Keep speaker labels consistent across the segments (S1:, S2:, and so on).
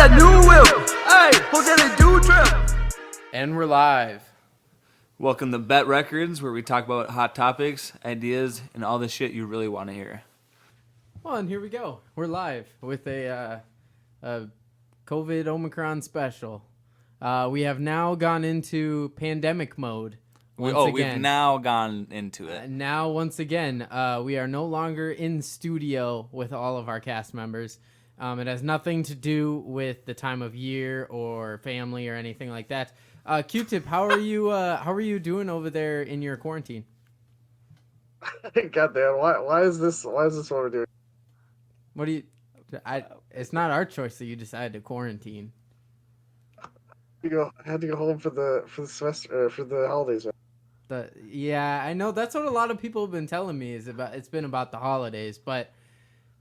S1: that new whip. Hey, who get a do drip?
S2: And we're live.
S3: Welcome to BETT Records, where we talk about hot topics, ideas, and all the shit you really want to hear.
S2: Well, and here we go. We're live with a COVID Omicron special. We have now gone into pandemic mode.
S3: We've now gone into it.
S2: Now, once again, we are no longer in studio with all of our cast members. It has nothing to do with the time of year or family or anything like that. Q-Tip, how are you? How are you doing over there in your quarantine?
S4: God damn! Why is this? Why is this what we're doing?
S2: What do you? It's not our choice that you decided to quarantine.
S4: I had to go home for the semester or for the holidays.
S2: Yeah, I know that's what a lot of people have been telling me it's been about the holidays, but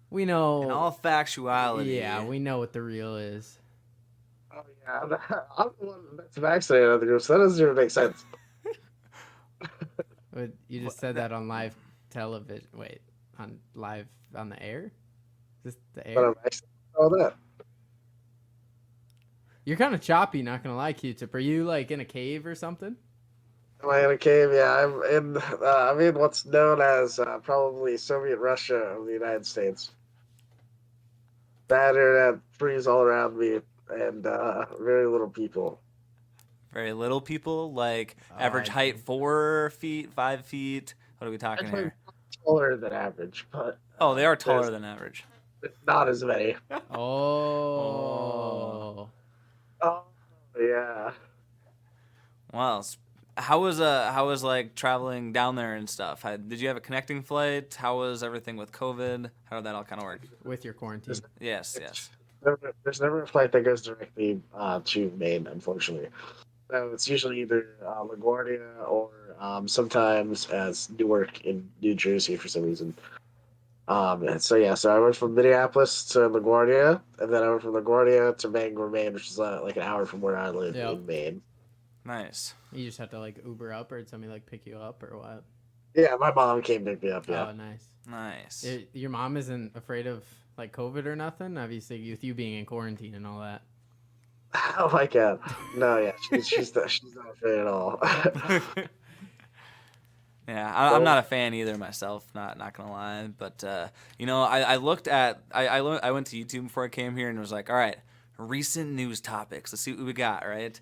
S2: we know
S3: In all factuality.
S2: Yeah, we know what the real is.
S4: Oh yeah, I'm the one that's vaccinated out of the group, so that doesn't even make sense.
S2: But you just said that on live television. Wait, on the air? Is this the
S4: But
S2: air?
S4: I'm vaccinated. All that.
S2: You're kind of choppy, not gonna lie, Q-Tip. Are you like in a cave or something?
S4: Am I in a cave? Yeah, I'm in what's known as probably Soviet Russia of the United States. Bad internet, freeze all around me, and very little people.
S3: Very little people, like average height 4 feet, 5 feet. What are we talking
S4: Actually,
S3: here?
S4: taller than average, but
S3: Oh, they are taller than average.
S4: not as many.
S2: Oh.
S4: Oh yeah.
S3: Wow. How was like traveling down there and stuff? Did you have a connecting flight? How was everything with COVID? How did that all kind of work?
S2: With your quarantine.
S3: Yes.
S4: There's never a flight that goes directly to Maine, unfortunately. So it's usually either LaGuardia or sometimes as Newark in New Jersey for some reason. And so I went from Minneapolis to LaGuardia, and then I went from LaGuardia to Bangor, Maine, which is like an hour from where I live in Maine.
S3: Nice.
S2: You just have to like Uber up, or did somebody like pick you up, or what?
S4: Yeah, my mom came to pick me up. Yeah.
S2: Oh, nice.
S3: Nice.
S2: Your mom isn't afraid of like COVID or nothing? Obviously, with you being in quarantine and all that.
S4: Oh my god. No, yeah, she's not afraid at all.
S3: Yeah, I'm not a fan either myself. Not gonna lie, but I looked at I went to YouTube before I came here and was like, all right, recent news topics. Let's see what we got. Right,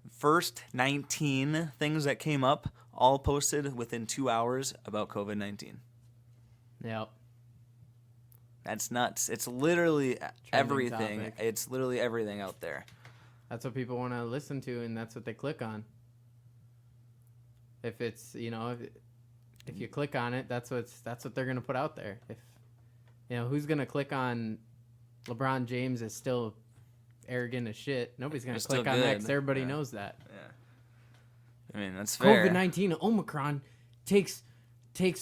S3: first 19 things that came up, all posted within 2 hours about COVID-19.
S2: Yep.
S3: That's nuts. It's literally everything.
S2: Topic.
S3: It's literally everything out there.
S2: That's what people want to listen to, and that's what they click on. If it's if you click on it, that's what they're gonna put out there. If who's gonna click on LeBron James is still arrogant as shit. Nobody's gonna click on that because everybody knows that.
S3: Yeah. I mean, that's fair.
S2: COVID-19 Omicron takes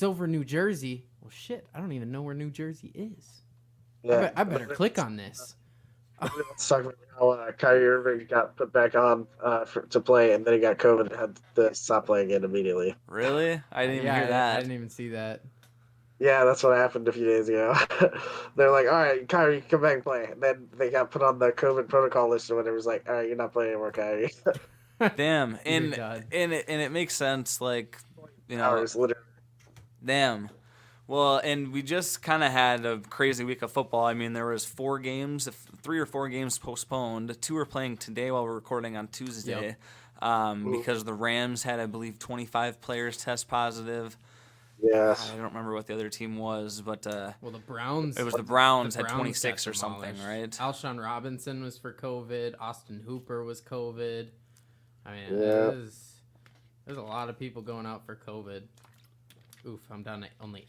S2: over New Jersey. Well, shit, I don't even know where New Jersey is.
S4: Yeah,
S2: I better click on this.
S4: Let's talk about how Kyrie Irving got put back on to play, and then he got COVID and had to stop playing again immediately.
S3: Really? I didn't even hear that.
S2: I didn't even see that.
S4: Yeah, that's what happened a few days ago. They're like, all right, Kyrie, you can come back and play. And then they got put on the COVID protocol list or whatever. It was like, all right, you're not playing anymore, Kyrie.
S3: Damn. And it makes sense, like,
S4: Hours, literally.
S3: Damn. Well, and we just kind of had a crazy week of football. I mean, there was 3 or 4 games postponed. 2 are playing today while we're recording on Tuesday. Yep. Because the Rams had, I believe, 25 players test positive.
S4: Yes.
S3: I don't remember what the other team was, but
S2: the Browns.
S3: It was the Browns had 26 or something, right?
S2: Alshon Robinson was for COVID. Austin Hooper was COVID. I mean, there's a lot of people going out for COVID. Oof, I'm down to 8%.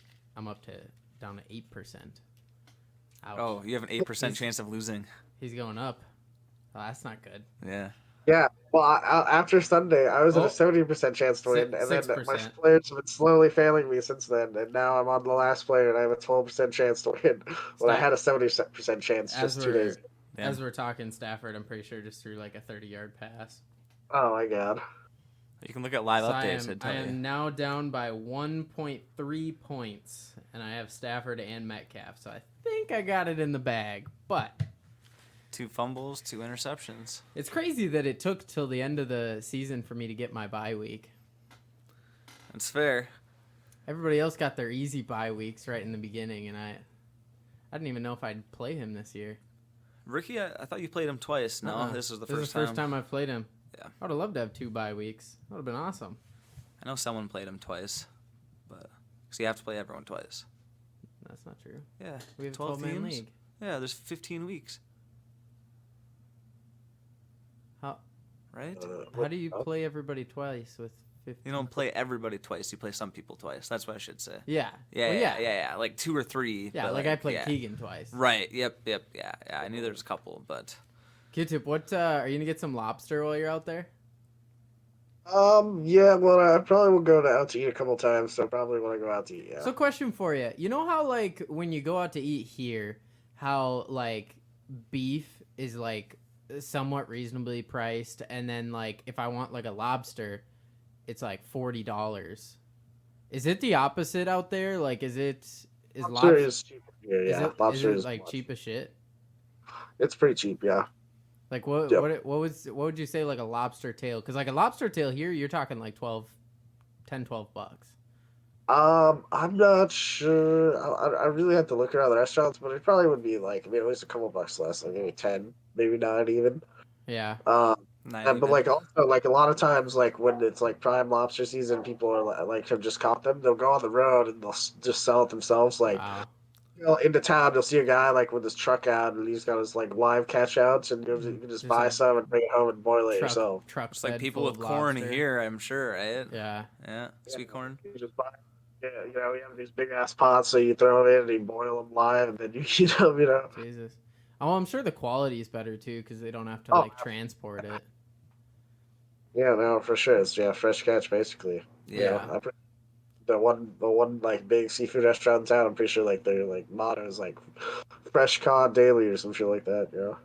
S2: Ouch.
S3: Oh, you have an 8% chance of losing.
S2: He's going up. Oh, that's not good.
S3: Yeah.
S4: Yeah. Well, after Sunday, I was at a 70% chance to win, and then my players have been slowly failing me since then, and now I'm on the last player, and I have a 12% chance to win. When I had a 70% chance just 2 days ago.
S2: As we're talking, Stafford, I'm pretty sure just threw like a 30-yard pass.
S4: Oh my god.
S3: You can look at live updates.
S2: I am now down by 1.3 points, and I have Stafford and Metcalf, so I think I got it in the bag. But
S3: 2 fumbles, 2 interceptions.
S2: It's crazy that it took till the end of the season for me to get my bye week.
S3: That's fair.
S2: Everybody else got their easy bye weeks right in the beginning, and I didn't even know if I'd play him this year.
S3: Ricky, I thought you played him twice. No, this was the
S2: This
S3: first
S2: is the first time I've played him.
S3: Yeah.
S2: I would have loved to have 2 bye weeks. That would have been awesome.
S3: I know someone played him twice, but so you have to play everyone twice.
S2: That's not true.
S3: Yeah,
S2: We have a
S3: 12
S2: 12-man
S3: teams.
S2: league.
S3: Yeah, there's 15 weeks,
S2: How
S3: right?
S2: how do you play everybody twice with 15?
S3: You don't play everybody twice. You play some people twice. That's what I should say.
S2: Yeah.
S3: Yeah,
S2: Well,
S3: yeah. Like 2 or 3.
S2: Yeah,
S3: but
S2: like I played
S3: yeah.
S2: Keegan twice.
S3: Right. Yep. Yeah. I knew there was a couple, but
S2: Q-Tip, what are you gonna get some lobster while you're out there?
S4: Yeah, well, I probably will go out to eat a couple times, so probably want to go out to eat, yeah.
S2: So question for you. You know how like when you go out to eat here, how like beef is like somewhat reasonably priced, and then like if I want like a lobster, it's like $40. Is it the opposite out there? Like is
S4: Lobster is cheap here, yeah. Lobster
S2: is
S4: is
S2: like
S4: much.
S2: cheap as shit?
S4: It's pretty cheap, yeah.
S2: Like what
S4: Yep.
S2: what would you say like a lobster tail? Because like a lobster tail here, you're talking like 12 bucks.
S4: I'm not sure. I really have to look around the restaurants, but it probably would be like, I mean, at least a couple bucks less, like maybe 10, maybe 9 even.
S2: Yeah.
S3: not
S4: But
S3: even.
S4: like also like a lot of times like when it's like prime lobster season, people are like have just caught them. They'll go on the road and they'll just sell it themselves. Like
S2: Wow.
S4: into town, you'll see a guy like with his truck out and he's got his like live catch outs, and you can just buy
S2: like,
S4: some and bring it home and boil it yourself.
S2: Truck
S3: It's like
S2: bed
S3: people
S2: full
S3: with
S2: of
S3: corn
S2: lobster.
S3: here, I'm sure, right?
S2: Yeah.
S3: Yeah. Sweet corn.
S4: You just buy. Yeah, we have these big ass pots, so you throw them in and you boil them live, and then you eat them.
S2: Jesus. Oh, I'm sure the quality is better too because they don't have to
S4: Oh.
S2: like transport it.
S4: Yeah, no, for sure. It's fresh catch basically.
S3: Yeah.
S4: The one like big seafood restaurant in town, I'm pretty sure like their like motto is like fresh cod daily or some shit like that.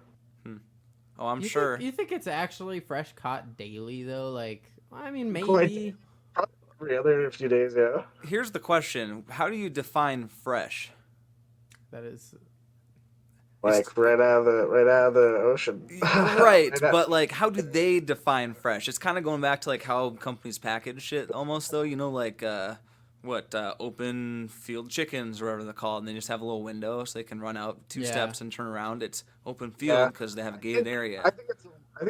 S3: Oh, I'm
S2: You
S3: sure.
S2: you think it's actually fresh caught daily though? Like, I mean,
S4: Quite.
S2: maybe.
S4: Probably every other few days. Yeah.
S3: Here's the question: how do you define fresh?
S2: That is.
S4: Like right out of the ocean.
S3: Right,
S4: Right out-
S3: but like, how do they define fresh? It's kind of going back to like how companies package shit, almost though. You know, like open field chickens or whatever they're called, and they just have a little window so they can run out 2
S2: Yeah.
S3: steps and turn around. It's open field
S4: Yeah.
S3: because they have a gated area.
S4: I think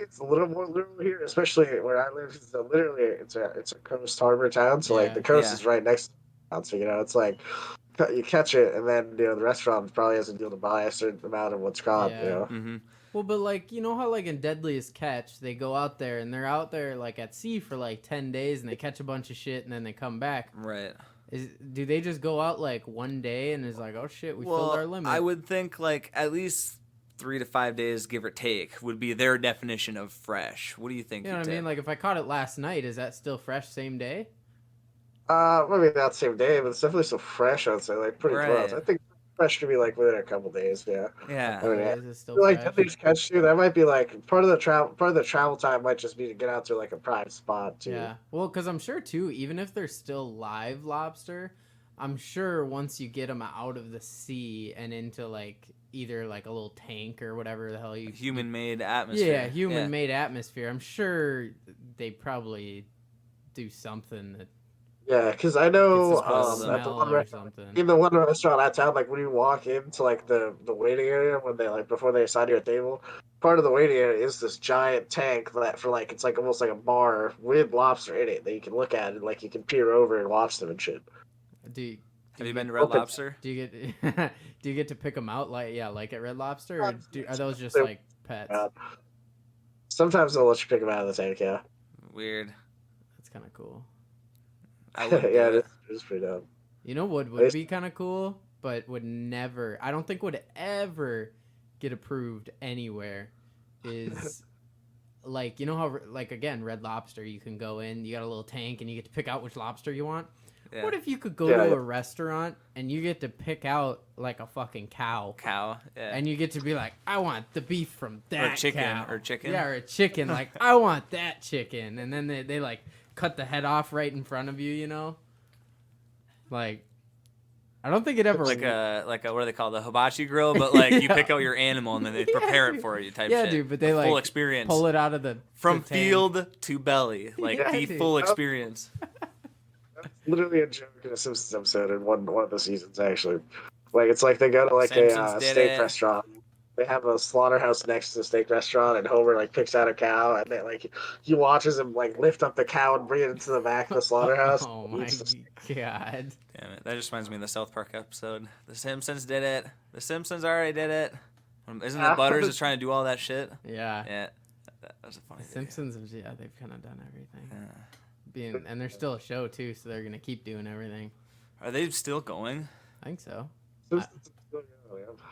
S4: it's a little more literal here, especially where I live. It's a coast harbor town, so like
S2: Yeah.
S4: the coast
S3: Yeah.
S4: is right next to the town, so it's like you catch it, and then the restaurant probably has to deal to buy a certain amount of what's caught.
S2: Yeah.
S3: Mm-hmm.
S2: Well, but like you know how like in Deadliest Catch they go out there and they're out there like at sea for like 10 days and they catch a bunch of shit and then they come back.
S3: Right.
S2: Do they just go out like one day and is like, oh shit, we filled our limit?
S3: I would think like at least 3 to 5 days, give or take, would be their definition of fresh. What do you think?
S2: You know what I mean? Like if I caught it last night, is that still fresh same day?
S4: Maybe not the same day, but it's definitely so fresh. I'd say like pretty
S3: Right.
S4: close. I think fresh could be like within a couple days. Yeah.
S3: Yeah.
S4: I mean,
S2: Is it still
S4: like
S2: fresh?
S4: Deadliest Catch too. That might be like part of the travel time might just be to get out to like a prime spot too.
S2: Yeah. Well, because I'm sure too, even if they're still live lobster, I'm sure once you get them out of the sea and into like either like a little tank or whatever the hell you
S3: Human-made atmosphere.
S2: Yeah, human-made atmosphere. I'm sure they probably do something that
S4: Yeah, because I know
S3: Gets us
S4: at the
S2: smell
S4: one
S2: or
S4: restaurant,
S2: something.
S4: in the one restaurant I town, like when you walk into like the waiting area when they like before they assign you a table, part of the waiting area is this giant tank that for like it's like almost like a bar with lobster in it that you can look at and like you can peer over and watch them and shit.
S3: Have you been to Red Lobster?
S2: Do you get do you get to pick them out like at Red Lobster or are those just like pets?
S4: Sometimes they'll let you pick them out of the tank. Yeah,
S3: Weird.
S2: That's kind of cool.
S3: I would
S4: yeah, it's pretty dumb.
S2: You know what would be kind of cool, but would never, I don't think would ever get approved anywhere is like, you know how, like, again, Red Lobster, you can go in, you got a little tank and you get to pick out which lobster you want.
S3: Yeah.
S2: What if you could go to a restaurant and you get to pick out like a fucking cow?
S3: Cow. Yeah.
S2: And you get to be like, I want the beef from that
S3: chicken,
S2: cow.
S3: or chicken.
S2: Yeah, or a chicken. Like, I want that chicken. And then they like cut the head off right in front of you, you know? Like, I don't think it ever.
S3: Like a what do they call it? The hibachi grill, but like you pick out your animal and then they prepare it for you type
S2: yeah,
S3: shit.
S2: dude, but they
S3: The
S2: like
S3: full experience.
S2: pull it out of the
S3: From
S2: the tank.
S3: field to belly. Like
S2: Yeah,
S3: the
S2: dude.
S3: full experience.
S4: That's literally a joke in a Simpsons episode in one of the seasons, actually. Like, it's like they go to like
S3: Simpsons
S4: a
S3: did
S4: steak
S3: it.
S4: restaurant. They have a slaughterhouse next to the steak restaurant, and Homer like picks out a cow, and then like he watches him like lift up the cow and bring it into the back of the slaughterhouse.
S2: Oh my
S4: Eats the-
S2: god.
S3: Damn it. That just reminds me of the South Park episode. The Simpsons did it. The Simpsons already did it. Isn't the Butters just trying to do all that shit?
S2: Yeah.
S3: Yeah. That was a funny
S2: The
S3: video.
S2: Simpsons, yeah, they've kind of done everything.
S3: Yeah.
S2: And they're still a show too, so they're gonna keep doing everything.
S3: Are they still going?
S2: I think so.
S4: Simpsons is still going, yeah.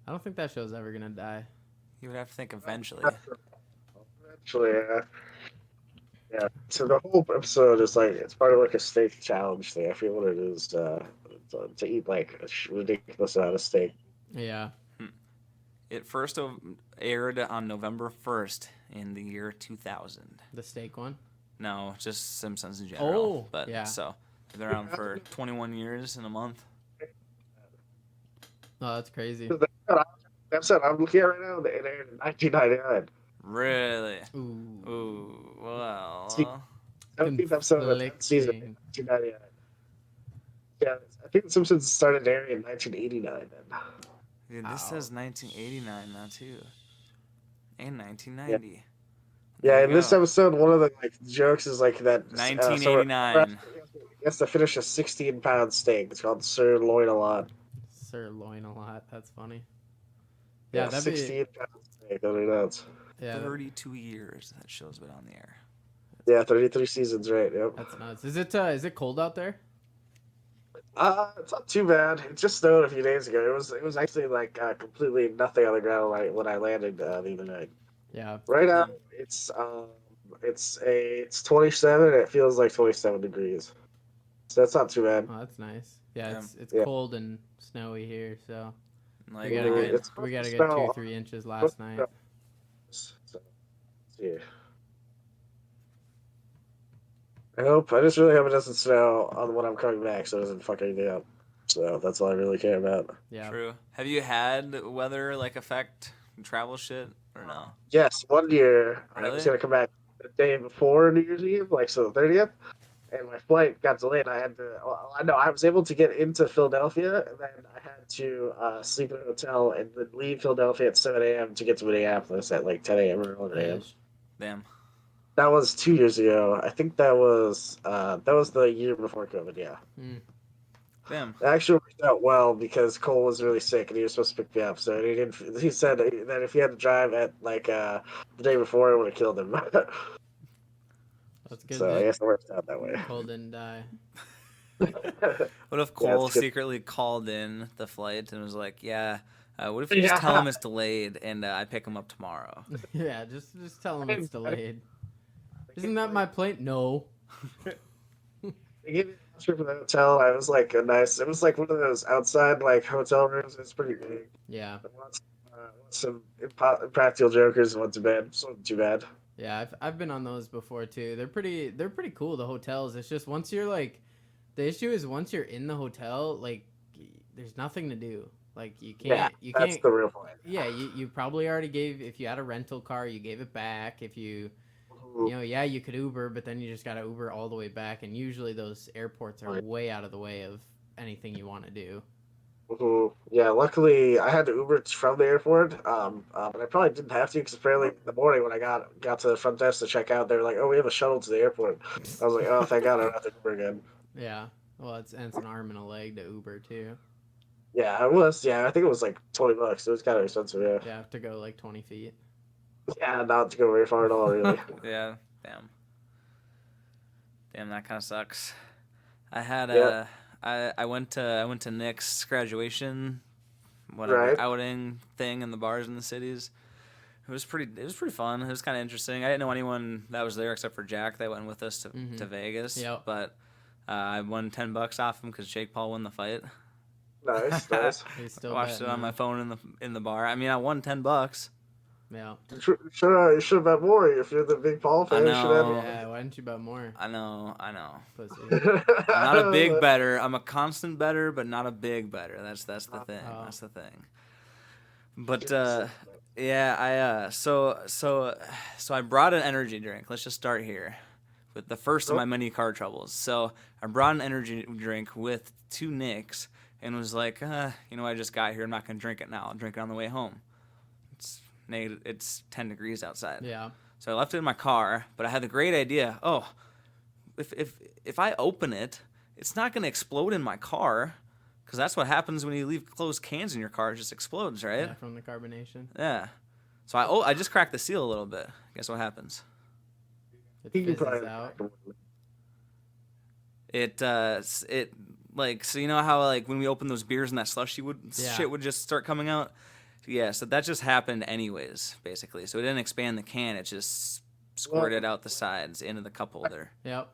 S2: I don't think that show's ever gonna die.
S3: You would have to think eventually.
S4: Eventually, yeah. So the whole episode is like it's part of like a steak challenge thing. I feel what it is to eat like a ridiculous amount of steak.
S2: Yeah.
S3: It first aired on November 1st in the year 2000.
S2: The steak one.
S3: No, just Simpsons in general.
S2: Oh,
S3: but
S2: yeah.
S3: So they've been around for 21 years in a month.
S2: Oh, that's crazy.
S4: The episode I'm looking at right now, it aired in 1999.
S3: Really?
S2: Ooh.
S3: Ooh, well.
S4: See, 17th episode of the season,
S2: Conflicting.
S4: 1999. Yeah, I think The Simpsons started airing in 1989. Then.
S3: Dude, this
S2: Wow.
S3: says 1989 now, too. And 1990.
S4: Yeah,
S3: There
S4: in
S3: you
S4: this
S3: go.
S4: episode, one of the like jokes is like that.
S3: 1989.
S4: He has to finish a 16-pound steak. It's called Sirloin a lot.
S2: Sirloin a lot. That's funny. Yeah, that'd be.
S4: 16-pound steak. That'd be nuts.
S2: Yeah,
S3: 32 years that show's been on the air.
S4: Yeah, 33 seasons, right? Yep.
S2: that's nuts. Is it cold out there?
S4: It's not too bad. It just snowed a few days ago. It was actually like completely nothing on the ground when I landed the other night.
S2: Yeah.
S4: Right now, it's 27. And it feels like 27 degrees. So that's not too bad.
S2: Oh, that's nice. Yeah,
S3: Yeah.
S2: it's
S4: Yeah.
S2: cold and snowy here, so
S3: Like,
S2: we got a good
S4: it's
S2: we got a good
S4: snow.
S2: 2-3 inches last night.
S4: So, yeah. I just really hope it doesn't snow on when I'm coming back, so it doesn't fuck anything up. So that's all I really care about.
S2: Yeah.
S3: True. Have you had weather like affect travel shit or no?
S4: Yes, one year I
S3: Really?
S4: was gonna come back the day before New Year's Eve, like so the 30th, and my flight got delayed. I had to. Well, I know I was able to get into Philadelphia, and then I had to sleep in a hotel and then leave Philadelphia at 7 a.m. to get to Minneapolis at like 10 a.m. or 11 a.m.
S3: Damn.
S4: That was 2 years ago. I think that was the year before COVID. Yeah.
S3: Damn.
S4: It actually worked out well because Cole was really sick and he was supposed to pick me up. So he didn't. He said that if he had to drive at like the day before, it would have killed him.
S2: That's good.
S4: So I
S2: that
S4: guess it worked out that way.
S2: Cole didn't die.
S3: What if
S4: Yeah,
S3: Cole
S4: it's good.
S3: secretly called in the flight and was like, yeah, what if you just tell him it's delayed and I pick him up tomorrow?
S2: Yeah, just tell him it's delayed. Isn't that my plane? No.
S4: They gave me a voucher for the hotel. I was like a nice. It was like one of those outside like hotel rooms. It's pretty big.
S2: Yeah.
S4: I want some impractical jokers and went to bed. So it wasn't too bad.
S2: Yeah, I've been on those before too. They're pretty cool, the hotels. It's just once you're like, the issue is once you're in the hotel, like there's nothing to do. Like you can't
S4: That's the real point.
S2: Yeah, you probably already gave, if you had a rental car, you gave it back. If you yeah, you could Uber, but then you just got to Uber all the way back, and usually those airports are way out of the way of anything you want to do.
S4: Yeah, luckily I had to Uber from the airport, and I probably didn't have to because apparently in the morning when I got to the front desk to check out, they were like, "Oh, we have a shuttle to the airport." I was like, "Oh, thank God I don't have to Uber again."
S2: Yeah, well, it's an arm and a leg to Uber too.
S4: Yeah, it was. Yeah, I think it was like $20. It was kind of expensive. Yeah.
S2: You have to go like 20 feet.
S4: Yeah, not to go very far at all, really.
S3: Yeah, damn. Damn, that kind of sucks. I had
S4: Yeah.
S3: I went to Nick's graduation, whatever
S4: Right.
S3: outing thing in the bars in the cities. It was pretty fun. It was kind of interesting. I didn't know anyone that was there except for Jack that went with us to Vegas.
S2: Yep.
S3: But I won $10 off him because Jake Paul won the fight.
S4: Nice, nice.
S2: He's
S3: I
S2: still
S3: watched it
S2: betting
S3: on my
S2: now.
S3: phone in the bar. I mean, I won $10.
S2: Yeah.
S4: You should bet more. If you're the big Paul fan, you should
S3: know.
S4: have.
S2: Yeah. Why didn't you bet more?
S3: I know.
S2: Pussy.
S3: I'm not a big better. I'm a constant better, but not a big better. That's the thing.
S2: Oh.
S3: That's the thing. But yeah, so I brought an energy drink. Let's just start here with the first of my many car troubles. So I brought an energy drink with 2 nicks and was like, I just got here. I'm not gonna drink it now. I'll drink it on the way home. It's 10 degrees outside.
S2: Yeah.
S3: So I left it in my car, but I had the great idea. Oh, if I open it, it's not gonna explode in my car. Because that's what happens when you leave closed cans in your car. It just explodes, right?
S2: Yeah, from the carbonation.
S3: Yeah. So I just cracked the seal a little bit. Guess what happens?
S2: It
S4: You can
S2: fizzes
S4: probably
S2: out.
S3: It like, so you know how like when we open those beers and that slushy shit would just start coming out? Yeah, so that just happened anyways, basically. So it didn't expand the can. It just squirted out the sides into the cup holder.
S2: Yep.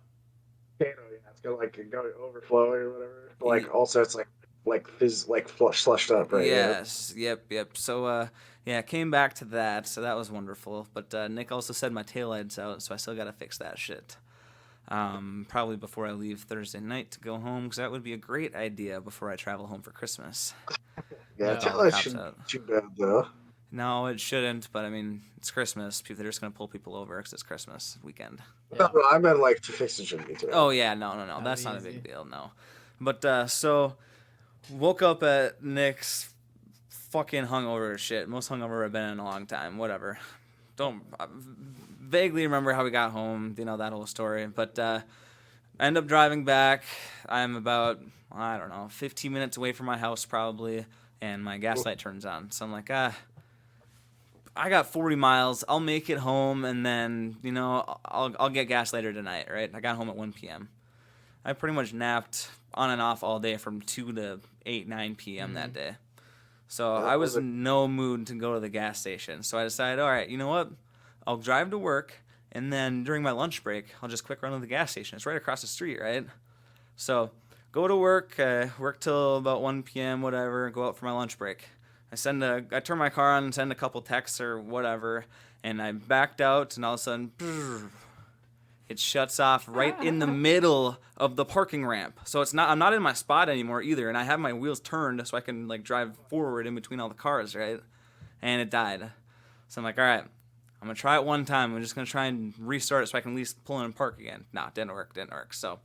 S4: Yeah, it's gonna go overflowing or whatever. But, also it's slushed up, right?
S3: Yes. Yep. So came back to that. So that was wonderful. But Nick also said my taillight's out, so I still gotta fix that shit. Probably before I leave Thursday night to go home, because that would be a great idea before I travel home for Christmas.
S4: Yeah,
S2: Yeah.
S4: taillight shouldn't be too bad though.
S3: No, it shouldn't. But I mean, it's Christmas. They're just gonna pull people over because it's Christmas weekend.
S4: No, I meant to fix the chimney too.
S3: Oh yeah, no. That's not a
S2: easy.
S3: big deal. No. But so woke up at Nick's fucking hungover as shit. Most hungover I've been in a long time. Whatever. I vaguely remember how we got home. That whole story. But I end up driving back. I'm about 15 minutes away from my house probably, and my gas light turns on. So I'm like, I got 40 miles. I'll make it home, and then I'll get gas later tonight. Right? I got home at 1 p.m. I pretty much napped on and off all day from 2 to 9 p.m. that day. So I was in no mood to go to the gas station. So I decided, all right, you know what? I'll drive to work, and then during my lunch break, I'll just quick run to the gas station. It's right across the street, right? So go to work, work till about 1 p.m., whatever, go out for my lunch break. I turn my car on and send a couple texts or whatever, and I backed out, and all of a sudden, it shuts off right in the middle of the parking ramp. So I'm not in my spot anymore either, and I have my wheels turned so I can drive forward in between all the cars, right? And it died. So I'm like, all right, I'm gonna try it one time. I'm just gonna try and restart it so I can at least pull in and park again. Nah, didn't work. So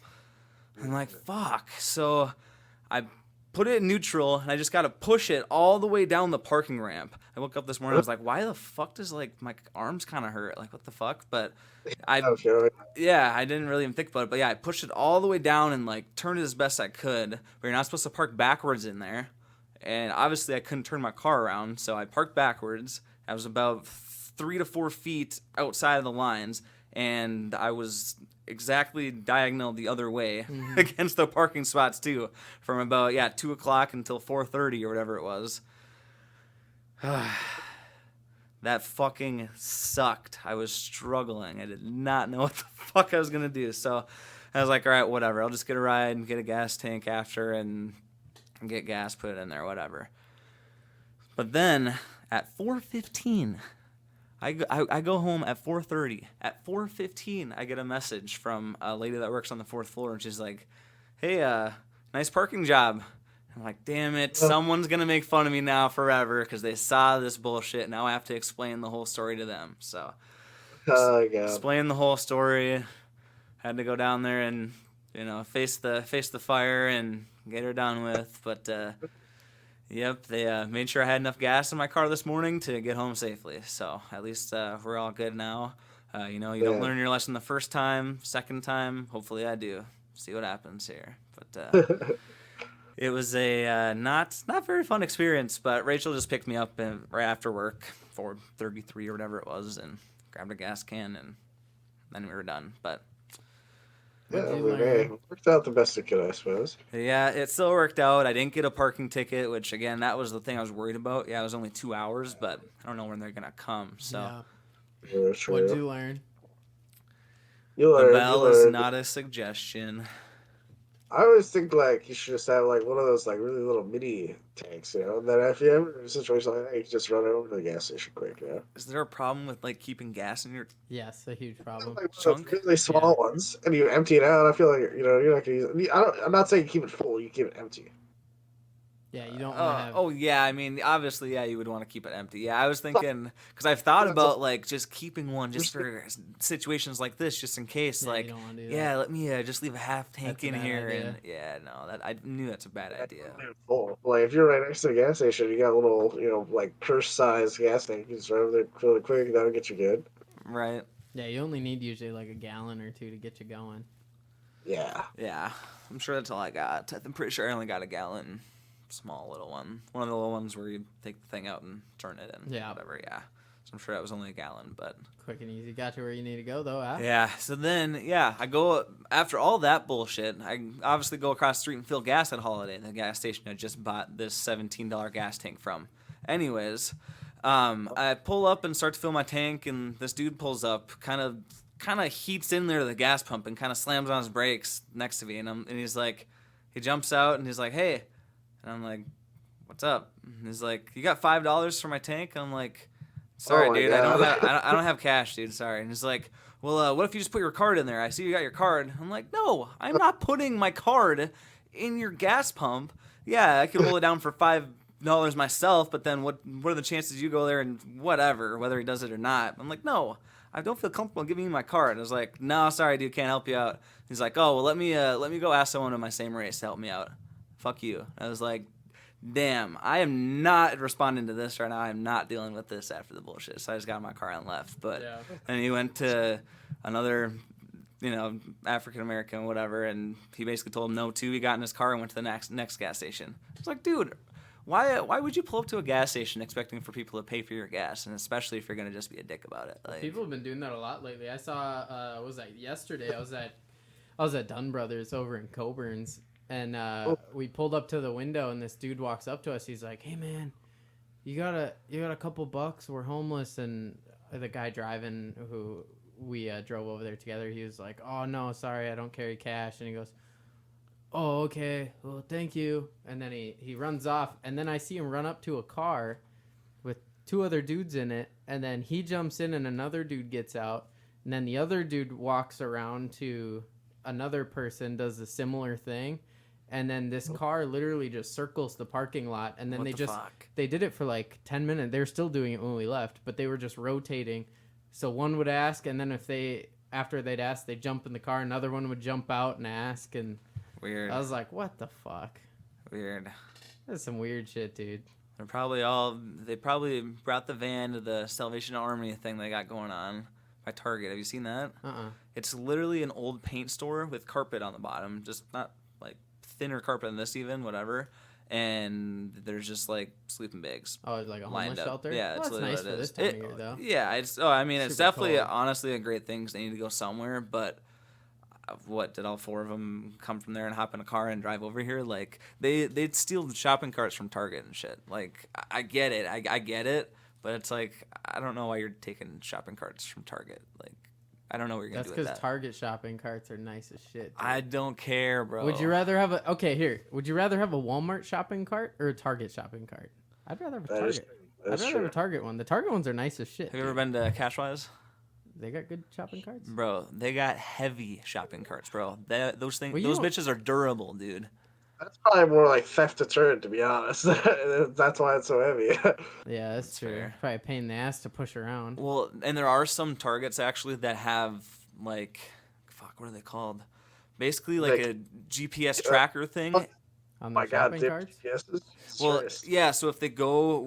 S3: I'm like, fuck. So I put it in neutral, and I just gotta push it all the way down the parking ramp. I woke up this morning, I was like, why the fuck does my arms kind of hurt? What the fuck? But I didn't really even think about it. But yeah, I pushed it all the way down and turned it as best I could. But you're not supposed to park backwards in there. And obviously I couldn't turn my car around, so I parked backwards. I was about 3 to 4 feet outside of the lines, and I was exactly diagonal the other way against the parking spots too, from about 2 o'clock until 4:30 or whatever it was. That fucking sucked. I was struggling. I did not know what the fuck I was gonna do. So I was like, all right, whatever. I'll just get a ride and get a gas tank after and get gas, put it in there, whatever. But then at 4:15, I go home at 4:30. At 4:15, I get a message from a lady that works on the 4th floor, and she's like, hey, nice parking job. I'm like, damn it, someone's going to make fun of me now forever because they saw this bullshit. Now I have to explain the whole story to them. So explain the whole story. Had to go down there and, face the fire and get her done with. But, yep, they made sure I had enough gas in my car this morning to get home safely. So at least we're all good now. You don't learn your lesson the first time, second time. Hopefully I do. See what happens here. But it was a not very fun experience, but Rachel just picked me up right after work, 4:33 or whatever it was, and grabbed a gas can, and then we were done. But
S4: it worked out the best it could, I suppose.
S3: yeah, it still worked out. I didn't get a parking ticket, which, again, that was the thing I was worried about. Yeah, it was only 2 hours, but I don't know when they're going to come. So
S2: What'd you learn?
S3: The bell is not a suggestion.
S4: I always think like you should just have like one of those like really little mini tanks, and then if you ever in a situation like that, you can just run over to the gas station quick.
S3: Is there a problem with like keeping gas in your
S2: Yes, a huge problem.
S4: Like one of
S3: chunk?
S4: those really small ones, and you empty it out. I feel like you're not gonna use it. I'm not saying keep it full. You keep it empty.
S2: Yeah, you don't want to have.
S3: Oh yeah, I mean obviously yeah, you would want to keep it empty. Yeah, I was thinking because I've thought about like just keeping one just for situations like this, just in case.
S2: Yeah,
S3: Like
S2: you don't wanna do
S3: yeah,
S2: that.
S3: let me just leave a half tank
S2: That's a
S3: in
S2: bad
S3: here,
S2: idea.
S3: and yeah, no, that I knew that's a bad idea.
S4: Leave it full. Like if you're right next to the gas station, you got a little like purse size gas tank. You just run over there really quick. That'll get you good.
S3: Right?
S2: Yeah, you only need usually like a gallon or two to get you going.
S4: Yeah.
S3: Yeah, I'm sure that's all I got. I'm pretty sure I only got a gallon. Small little one. One of the little ones where you take the thing out and turn it in.
S2: Yeah.
S3: Whatever, yeah. So I'm sure that was only a gallon, but
S2: Quick and easy. Got you where you need to go, though, huh?
S3: yeah. So then, yeah, I go after all that bullshit. I obviously go across the street and fill gas at Holiday, the gas station I just bought this $17 gas tank from. Anyways, I pull up and start to fill my tank, and this dude pulls up, kind of heats in there to the gas pump and kind of slams on his brakes next to me, and he's like, he jumps out and he's like, hey, and I'm like, what's up? And he's like, you got $5 for my tank? I'm like, sorry,
S4: Oh my
S3: dude,
S4: God.
S3: I don't have cash, dude. Sorry. And he's like, well, what if you just put your card in there? I see you got your card. I'm like, no, I'm not putting my card in your gas pump. Yeah, I could hold it down for $5 myself, but then what are the chances you go there and whatever, whether he does it or not? I'm like, no, I don't feel comfortable giving you my card. I was like, no, sorry, dude, can't help you out. He's like, oh, well, let me go ask someone in my same race to help me out. Fuck you. I was like, damn, I am not responding to this right now. I am not dealing with this after the bullshit. So I just got in my car and left. But
S2: Yeah.
S3: then he went to another, African American, whatever, and he basically told him no too. He got in his car and went to the next gas station. I was like, dude, why would you pull up to a gas station expecting for people to pay for your gas, and especially if you're gonna just be a dick about it? Like,
S2: People have been doing that a lot lately. I saw, what was that, yesterday? I was at Dunn Brothers over in Coburn's, and we pulled up to the window, and this dude walks up to us. He's like, hey, man, you got a couple bucks? We're homeless. And the guy driving, who we drove over there together, he was like, oh, no, sorry, I don't carry cash. And he goes, oh, okay, well, thank you. And then he runs off, and then I see him run up to a car with two other dudes in it, and then he jumps in, and another dude gets out, and then the other dude walks around to another person, does a similar thing, and then this car literally just circles the parking lot, and then
S3: What the fuck?
S2: they did it for like 10 minutes. They were still doing it when we left, but they were just rotating. So one would ask, and then after they'd ask, they'd jump in the car, another one would jump out and ask, and
S3: Weird.
S2: I was like, what the fuck?
S3: Weird.
S2: That's some weird shit, dude.
S3: They probably brought the van to the Salvation Army thing they got going on by Target. Have you seen that? It's literally an old paint store with carpet on the bottom, just not like thinner carpet than this even, whatever. And there's just like sleeping bags.
S2: Oh, it's like a
S3: lined
S2: homeless
S3: up.
S2: shelter?
S3: Yeah,
S2: well,
S3: it's
S2: that's
S3: literally
S2: nice
S3: what
S2: for
S3: it
S2: this
S3: is.
S2: time of year, though.
S3: Yeah, it's
S2: Super
S3: definitely
S2: cold.
S3: honestly a great thing 'cause they need to go somewhere. But what did all four of them come from there and hop in a car and drive over here? Like they'd steal shopping carts from Target and shit. Like I get it, I get it, but it's like I don't know why you're taking shopping carts from Target. Like I don't know what you're gonna
S2: That's
S3: do with
S2: because
S3: that.
S2: Target shopping carts are nice as shit. Dude.
S3: I don't care, bro.
S2: Would you rather have would you rather have a Walmart shopping cart or a Target shopping cart? I'd rather have a
S4: That is
S2: Target.
S4: true.
S2: I'd
S4: That's
S2: rather have a Target one. The Target ones are nice as shit.
S3: Have you ever
S2: dude.
S3: been to Cashwise?
S2: They got good shopping carts?
S3: Bro, they got heavy shopping carts, bro. Those things,
S2: Well, you
S3: those
S2: don't-
S3: bitches are durable, dude.
S4: That's probably more like theft deterrent, to be honest. That's why it's so heavy.
S2: Yeah, that's true.
S3: fair.
S2: Probably a pain in the ass to push around.
S3: Well, and there are some Targets actually that have like, fuck, what are they called? Basically like
S4: Like-
S3: a GPS tracker thing.
S2: On
S4: My
S2: the
S4: God,
S2: shopping
S4: dip
S2: carts?
S4: GPSs?
S3: Well,
S4: Christ.
S3: yeah. So if they go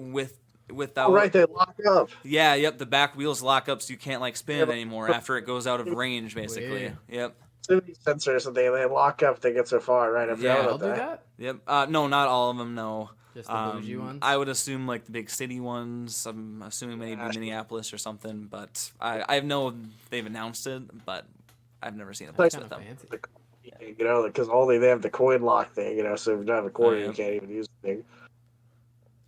S3: without,
S4: Oh, right, they lock up.
S3: yeah, yep, the back wheels lock up, so you can't like spin
S4: Yeah,
S3: it
S4: but-
S3: anymore after it goes out of range, basically.
S2: Weird.
S3: Yep,
S4: Sensor or something, and they lock up. They get so far, right? I've
S3: Yeah,
S4: known
S2: They'll
S4: about
S2: do that?
S3: yep. No, not all of them. No.
S2: Just the bougie ones?
S3: I would assume like the big city ones. I'm assuming maybe
S4: Yeah.
S3: Minneapolis or something, but I know they've announced it, but I've never seen a
S4: Like-
S3: place with them.
S2: Fancy.
S4: Because only they have the coin lock thing, so if you don't have a coin,
S3: yeah.
S4: you can't even use the thing.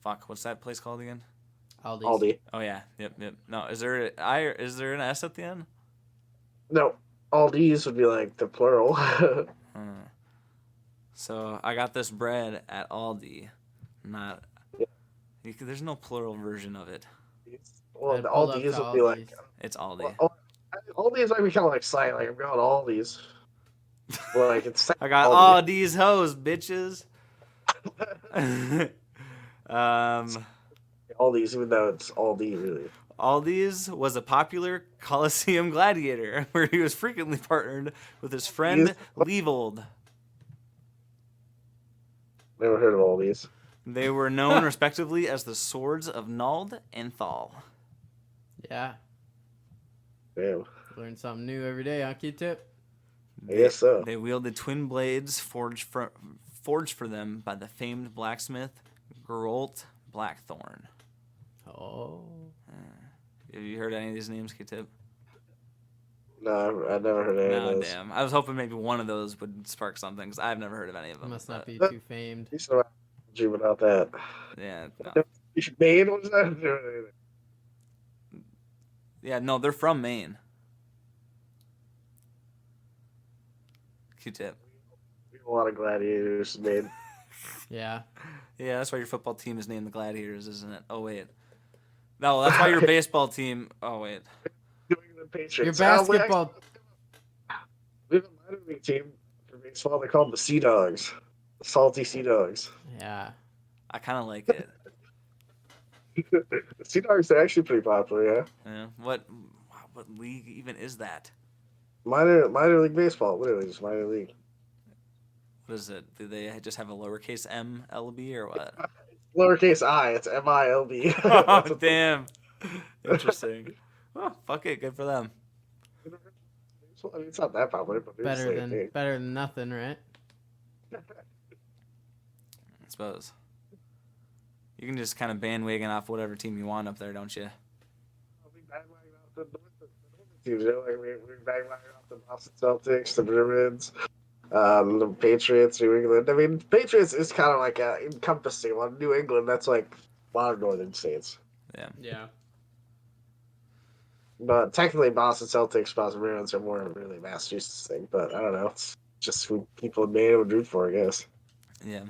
S3: Fuck, what's that place called again?
S2: Aldi's.
S4: Aldi.
S3: Oh yeah, yep. No, is there an S at the end?
S4: No, Aldi's would be like the plural.
S3: Hmm. So I got this bread at Aldi. Not. There's no plural version of it.
S4: Well,
S2: I'd
S4: all
S2: pull up
S4: these
S2: to
S4: will be like.
S2: Aldi's.
S3: It's Aldi.
S4: All these might be kind of like slang. Like I'm going all these. Well, like it's
S3: I got
S4: Aldi.
S3: all these hoes, bitches.
S4: All these, even though it's Aldi, really.
S3: Aldi's was a popular Coliseum gladiator where he was frequently partnered with his friend Leovold.
S4: Never heard of all these.
S3: They were known respectively as the Swords of Nald and Thal.
S2: Yeah.
S4: Damn.
S2: Learn something new every day, huh, Q-Tip?
S4: I guess so.
S3: They wielded twin blades forged for them by the famed blacksmith Gerolt Blackthorn.
S2: Oh.
S3: Have you heard any of these names, Q-Tip?
S4: No, I've never heard any of
S3: No,
S4: those.
S3: damn. I was hoping maybe one of those would spark something, because I've never heard of any of them.
S2: Must not be
S4: but-
S2: too famed.
S4: You said dream about that.
S3: Yeah, no.
S4: Maine was that?
S3: Yeah, no, they're from Maine. Q-Tip.
S4: We have a lot of gladiators in Maine.
S2: Yeah.
S3: Yeah, that's why your football team is named the Gladiators, isn't it? Oh, wait. No, that's why your baseball team... Oh, wait.
S4: New England Patriots.
S2: Your basketball...
S4: We have a minor league team for baseball. They're called the Sea Dogs. The Salty Sea Dogs.
S2: Yeah.
S3: I kind of like it.
S4: The Sea Dogs are actually pretty popular, yeah.
S3: Yeah. What league even is that?
S4: Minor league baseball, literally just minor league.
S3: What is it? Do they just have a lowercase m LB or what?
S4: Lowercase I, it's MILB.
S3: Oh, damn. Interesting. Well, fuck it. Good for them.
S4: I mean, it's not that popular, but it's the same thing.
S2: Better than nothing, right?
S3: I suppose. You can just kind of bandwagon off whatever team you want up there, don't you?
S4: We bandwagon off the teams, you know? Like we bandwagon off the Boston Celtics, the Bruins, the Patriots, New England. I mean, Patriots is kind of like encompassing one. New England, that's like a lot of northern states.
S3: Yeah.
S2: Yeah.
S4: But technically, Boston Celtics, Boston Bruins are more really Massachusetts thing. But I don't know. It's just who people in Maine would root for, I guess.
S3: Yeah.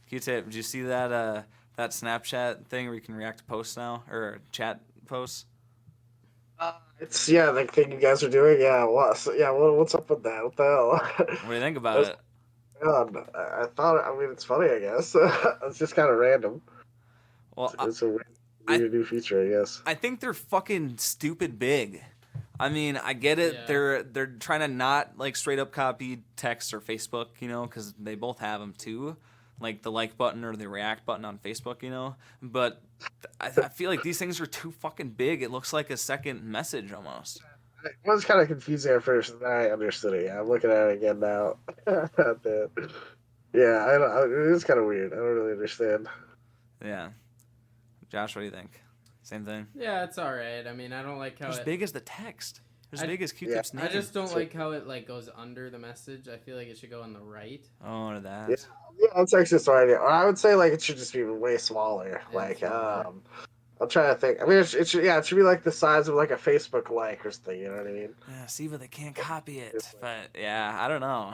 S3: Q-Tip, did you see that that Snapchat thing where you can react to posts now? Or chat posts?
S4: It's the thing you guys are doing. Yeah, what's up with that? What the hell?
S3: What do you think about it?
S4: I thought. I mean, it's funny. I guess it's just kind of random.
S3: Well,
S4: It's a weird new feature, I guess.
S3: I think they're fucking stupid big. I mean, I get it.
S2: Yeah.
S3: They're trying to not like straight up copy text or Facebook, you know, because they both have them too, like the like button or the react button on Facebook, you know. But I feel like these things are too fucking big. It looks like a second message almost.
S4: It was kind of confusing at first, and then I understood it. Yeah, I'm looking at it again now. Yeah, it is kind of weird. I don't really understand.
S3: Yeah. Josh, what do you think? Same thing?
S2: Yeah, it's all right. I mean, I don't like how
S3: As big as the text. As big as Q-Tip's name.
S2: I just don't like how it like goes under the message. I feel like it should go on the right.
S3: Oh, to that.
S4: Yeah, that's actually sorry. Or I would say like it should just be way smaller.
S2: Yeah,
S4: Like
S2: smaller.
S4: I'm trying to think. I mean, it should be like the size of like a Facebook like or something. You know what I mean?
S3: Yeah, see, but they can't copy it. But yeah, I don't know.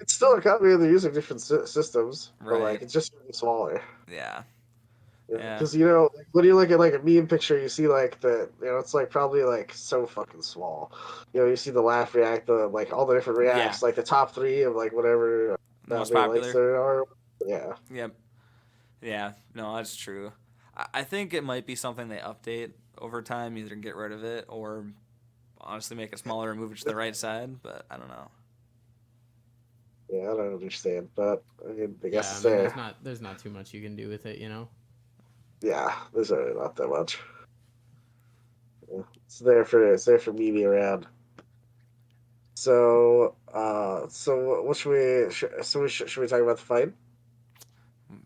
S4: It's still a copy. They're using different systems, but
S3: Right.
S4: like it's just smaller.
S3: Yeah. Yeah.
S4: Because like, when you look at like a meme picture, you see like it's like probably like so fucking small. You see the laugh react, like all the different reacts, like the top 3 of like whatever
S3: Most
S4: many
S3: popular.
S4: likes there are. Yeah.
S3: Yep. Yeah, no, that's true. I think it might be something they update over time, either get rid of it or honestly make it smaller and move it to the right side, but I don't know.
S4: Yeah, I don't understand, but I mean, I guess it's
S2: I mean,
S4: there.
S2: there's not too much you can do with it, you know.
S4: Yeah, there's really not that much. Yeah, it's there for me around. So, what should we talk about the fight?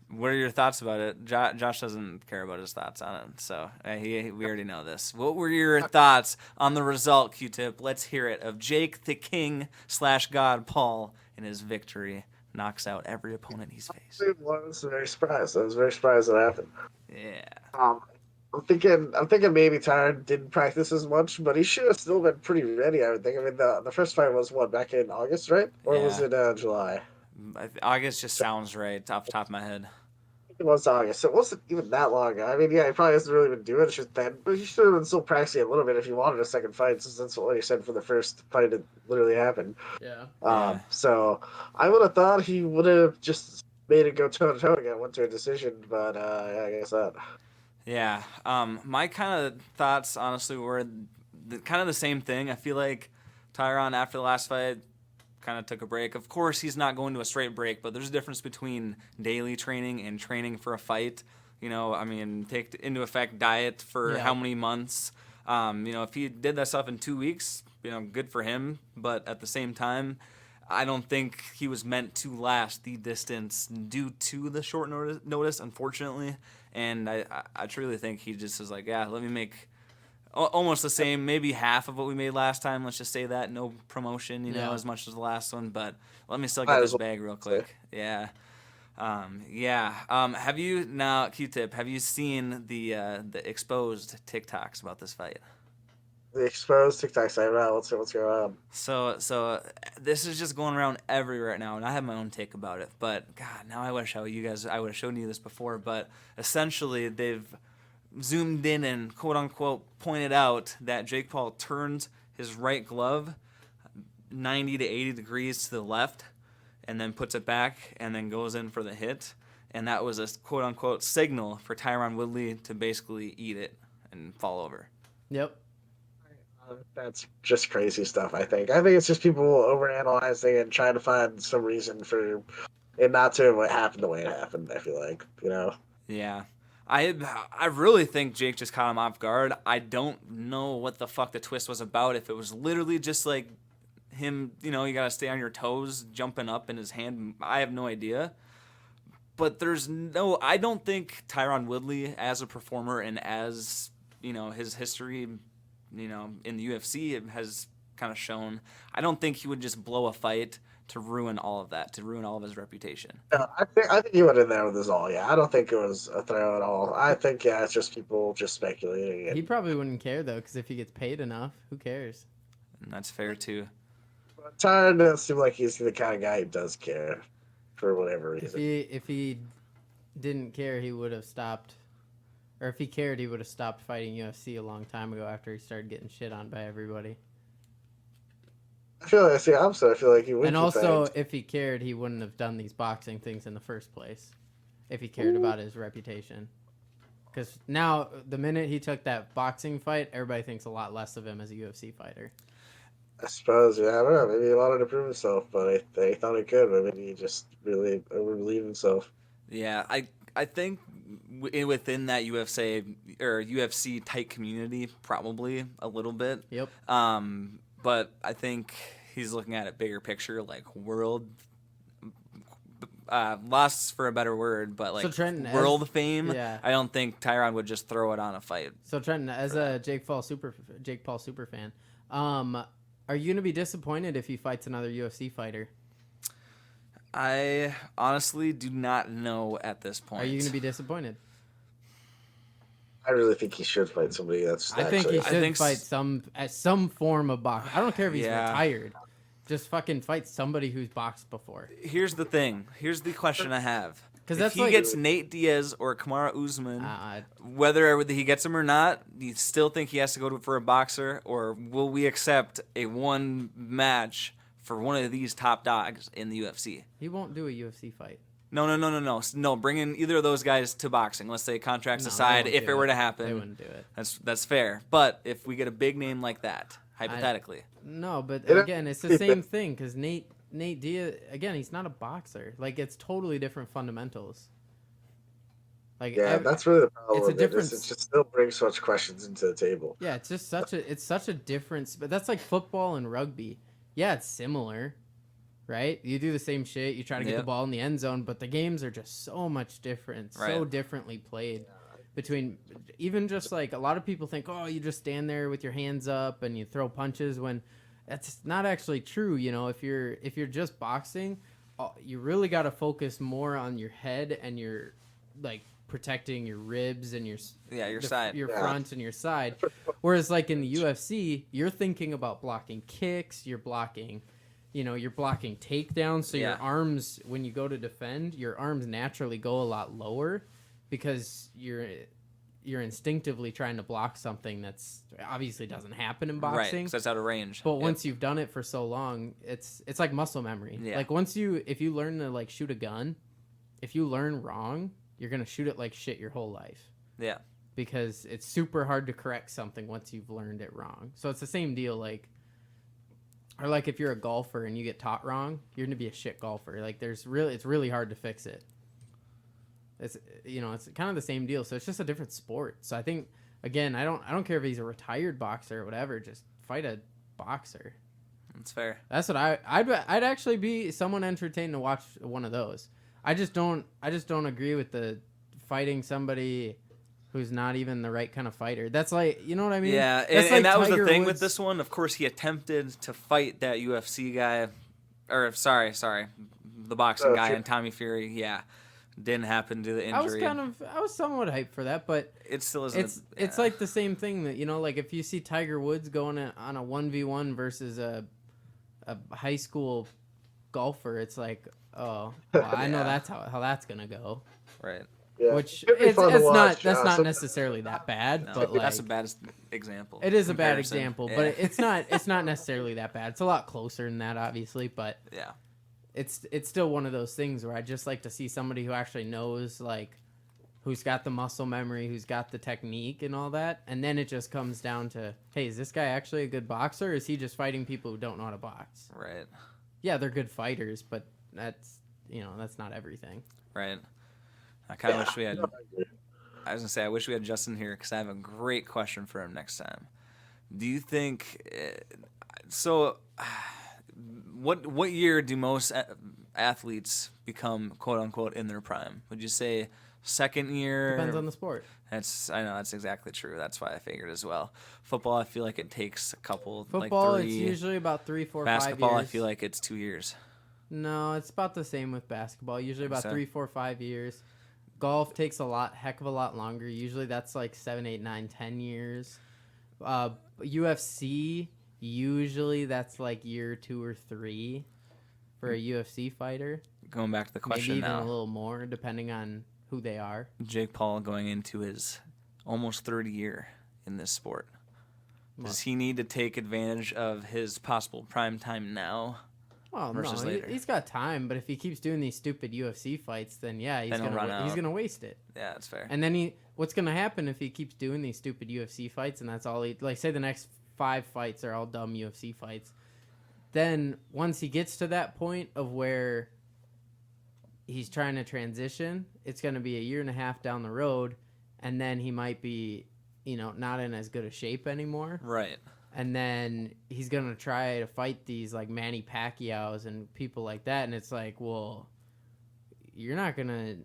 S3: What are your thoughts about it? Josh doesn't care about his thoughts on it, so we already know this. What were your thoughts on the result, Q-Tip? Let's hear it. Of Jake the King / God Paul in his victory, knocks out every opponent he's faced.
S4: I was very surprised. I was very surprised that happened.
S3: Yeah.
S4: I'm thinking maybe Tyron didn't practice as much, but he should have still been pretty ready. I would think. I mean, the first fight was back in August, right? Or was it July?
S3: August just sounds right off the top of my head.
S4: It was August. So it wasn't even that long ago. I mean, yeah, he probably hasn't really been doing it just then, but he should have been still practicing a little bit if he wanted a second fight, since that's what he said for the first fight that literally happened.
S2: Yeah.
S4: So I would have thought he would have just made it go toe to toe again, went to a decision, but yeah, I guess not.
S3: Yeah. My kind of thoughts, honestly, were kind of the same thing. I feel like Tyron, after the last fight, kind of took a break. Of course, he's not going to a straight break, but there's a difference between daily training and training for a fight. You know, I mean, take into effect diet for how many months. You know, if he did that stuff in 2 weeks, you know, good for him. But at the same time, I don't think he was meant to last the distance due to the short notice, unfortunately. And I truly think he just was like, yeah, let me make almost the same, maybe half of what we made last time. Let's just say that. No promotion, you know, as much as the last one. But let me still get this bag real quick. Yeah. Have you, now, Q-Tip, have you seen the exposed TikToks about this fight?
S4: The exposed TikTok site, right? What's going on?
S3: So this is just going around everywhere right now, and I have my own take about it. But God, now I wish I would have shown you this before. But essentially, they've zoomed in and quote unquote pointed out that Jake Paul turns his right glove 90 to 80 degrees to the left, and then puts it back, and then goes in for the hit. And that was a quote unquote signal for Tyron Woodley to basically eat it and fall over.
S2: Yep.
S4: That's just crazy stuff, I think. I think it's just people overanalyzing and trying to find some reason for it not to have happened the way it happened, I feel like, you know?
S3: Yeah. I really think Jake just caught him off guard. I don't know what the fuck the twist was about. If it was literally just like him, you know, you got to stay on your toes, jumping up in his hand. I have no idea. But I don't think Tyron Woodley, as a performer and as, you know, his history, you know, in the UFC has kind of shown, I don't think he would just blow a fight to ruin all of that, to ruin all of his reputation.
S4: I think he went in there with his all. Yeah, I don't think it was a throw at all. I think it's just people just speculating.
S2: He probably wouldn't care though, because if he gets paid enough, who cares?
S3: And that's fair too.
S4: Tyron doesn't seem like he's the kind of guy who does care, for whatever reason.
S2: If he didn't care, he would have stopped. Or if he cared, he would have stopped fighting UFC a long time ago after he started getting shit on by everybody.
S4: I feel like it's the opposite. I feel like he would.
S2: And also, if he cared, he wouldn't have done these boxing things in the first place. If he cared about his reputation. Because now, the minute he took that boxing fight, everybody thinks a lot less of him as a UFC fighter.
S4: I suppose, yeah, I don't know. Maybe he wanted to prove himself, but they thought he could. But maybe he just really overbelieved himself.
S3: Yeah, I think within that UFC tight community, probably a little bit.
S2: Yep.
S3: But I think he's looking at it bigger picture, like world, lost for a better word, but like
S2: Trenton,
S3: world fame.
S2: Yeah.
S3: I don't think Tyron would just throw it on a fight.
S2: So Trenton, as a Jake Paul super fan, are you gonna be disappointed if he fights another UFC fighter?
S3: I honestly do not know at this point.
S2: Are you gonna be disappointed?
S4: I really think he should fight somebody that's.
S2: I think he should fight some form of box. I don't care if he's retired. Just fucking fight somebody who's boxed before.
S3: Here's the thing. Here's the question I have.
S2: Because
S3: if he gets Nate Diaz or Kamaru Usman, whether he gets him or not, do you still think he has to go for a boxer, or will we accept a one match for one of these top dogs in the UFC?
S2: He won't do a UFC fight.
S3: No, bring in either of those guys to boxing. Let's say contracts aside, if it were to happen.
S2: They wouldn't do it.
S3: That's fair. But if we get a big name like that, hypothetically.
S2: No, but again, it's the same thing, because Nate Diaz, again, he's not a boxer. Like, it's totally different fundamentals. Like,
S4: that's really the problem.
S2: It's a difference.
S4: It just still brings so much questions into the table.
S2: Yeah, it's just such a difference. But that's like football and rugby. Yeah, it's similar. Right? You do the same shit. You try to get the ball in the end zone, but the games are just so much different, so differently played. Between even just like a lot of people think, oh, you just stand there with your hands up and you throw punches, when that's not actually true. You know, if you're just boxing, you really got to focus more on your head and your like protecting your ribs and your
S3: side,
S2: your front and your side. Whereas like in the UFC, you're thinking about blocking kicks, you're blocking you're blocking takedowns, so
S3: Yeah.
S2: your arms, when you go to defend, your arms naturally go a lot lower because you're instinctively trying to block something that's obviously doesn't happen in
S3: Right,
S2: boxing.
S3: because that's out of range.
S2: But
S3: Yep.
S2: once you've done it for so long, it's like muscle memory.
S3: Yeah.
S2: Like if you learn to like shoot a gun, if you learn wrong, you're gonna shoot it like shit your whole life.
S3: Yeah.
S2: Because it's super hard to correct something once you've learned it wrong. So it's the same deal, or if you're a golfer and you get taught wrong, you're gonna be a shit golfer. Like it's really hard to fix it. It's kind of the same deal. So it's just a different sport. So I think again, I don't care if he's a retired boxer or whatever. Just fight a boxer.
S3: That's fair.
S2: That's what I'd actually be someone entertained to watch one of those. I just don't agree with the fighting somebody who's not even the right kind of fighter. That's like, you know what I mean?
S3: Yeah,
S2: That's
S3: and that was the
S2: Tiger
S3: thing
S2: Woods.
S3: with this one. Of course, he attempted to fight that UFC guy, or sorry, the boxing guy and Tommy Fury. Yeah, didn't happen due to the injury.
S2: I was somewhat hyped for that, but
S3: It still isn't.
S2: it's like the same thing that, like if you see Tiger Woods going on a 1v1 versus a high school golfer, it's like, oh, well, I know that's how that's gonna go.
S3: Right.
S4: Yeah.
S2: Which
S4: It'd be
S2: it's
S4: fun to watch.
S2: not
S4: Some-
S2: necessarily that bad,
S3: No,
S2: but like
S3: that's a bad example.
S2: it is a bad
S3: comparison.
S2: example,
S3: Yeah.
S2: but it's not necessarily that bad. It's a lot closer than that, obviously, but
S3: yeah.
S2: it's still one of those things where I just like to see somebody who actually knows, like, who's got the muscle memory, who's got the technique and all that, and then it just comes down to, hey, is this guy actually a good boxer, or is he just fighting people who don't know how to box?
S3: Right.
S2: Yeah, they're good fighters, but that's not everything.
S3: Right. I kind of wish we had. I was gonna say I wish we had Justin here because I have a great question for him next time. Do you think? What year do most athletes become quote unquote in their prime? Would you say second year?
S2: Depends on the sport.
S3: I know that's exactly true. That's why I figured as well. Football, I feel like it takes a couple.
S2: Football,
S3: like
S2: it's
S3: 3.
S2: usually about 3, 4, 5 years.
S3: Basketball, I feel like it's 2 years.
S2: No, it's about the same with basketball. Usually about
S3: So?
S2: 3, 4, 5 years. Golf takes heck of a lot longer. Usually that's like 7, 8, 9, 10 years. UFC, usually that's like year 2 or 3 for a UFC fighter.
S3: Going back to the question
S2: Maybe even
S3: now.
S2: a little more, depending on who they are.
S3: Jake Paul going into his almost third year in this sport. Does he need to take advantage of his possible prime time now?
S2: Oh
S3: versus
S2: no,
S3: later?
S2: he's got time, but if he keeps doing these stupid UFC fights, then yeah, he's
S3: Then he'll run
S2: he's
S3: out.
S2: gonna waste it.
S3: Yeah, that's fair.
S2: And then what's gonna happen if he keeps doing these stupid UFC fights, and that's all say the next 5 fights are all dumb UFC fights, then once he gets to that point of where he's trying to transition, it's gonna be a year and a half down the road, and then he might be, not in as good a shape anymore.
S3: Right.
S2: And then he's going to try to fight these like Manny Pacquiao's and people like that. And it's like, well, you're not going to.